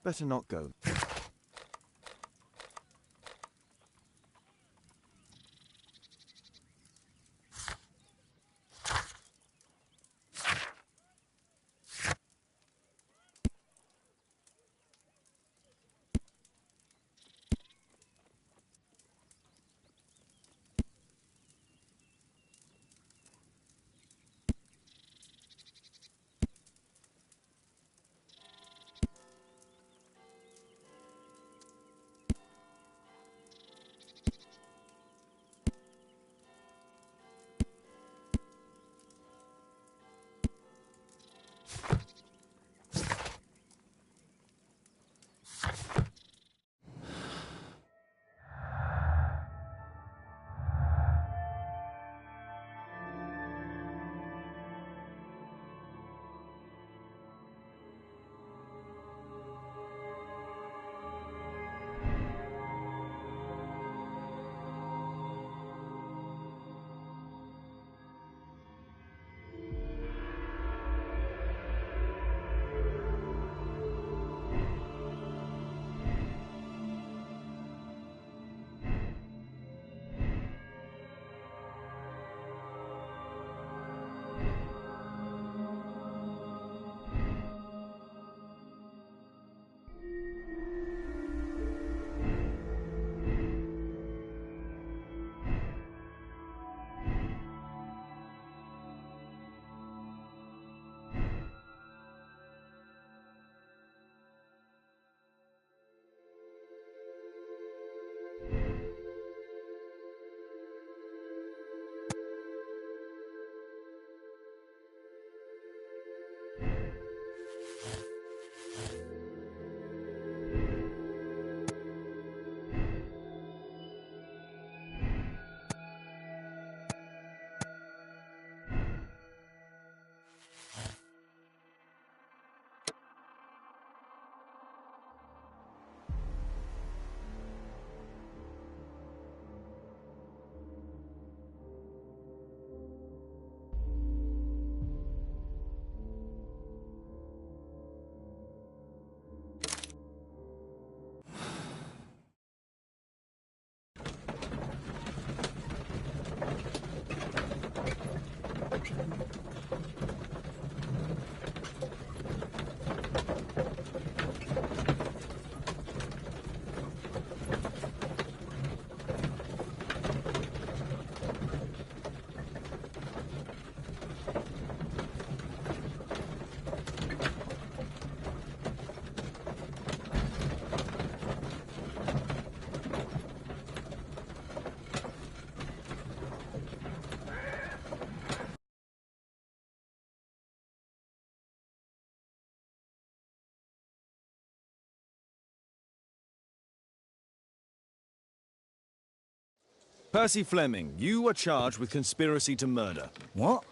S2: better not go. Percy Fleming, you are charged with conspiracy to murder.
S16: What?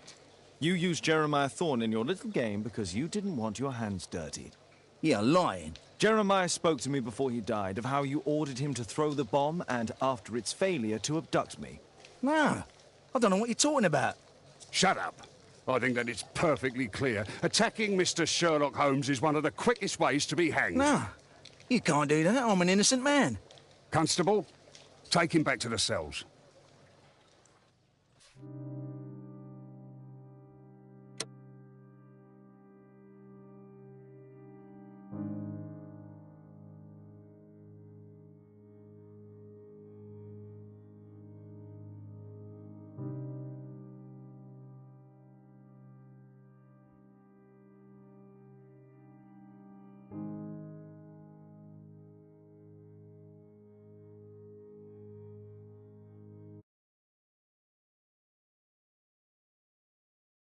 S2: You used Jeremiah Thorne in your little game because you didn't want your hands dirty.
S16: You're lying.
S2: Jeremiah spoke to me before he died of how you ordered him to throw the bomb and, after its failure, to abduct me.
S16: No, I don't know what you're talking about.
S14: Shut up. I think that it's perfectly clear. Attacking Mr. Sherlock Holmes is one of the quickest ways to be hanged.
S16: No, you can't do that. I'm an innocent man.
S14: Constable, take him back to the cells.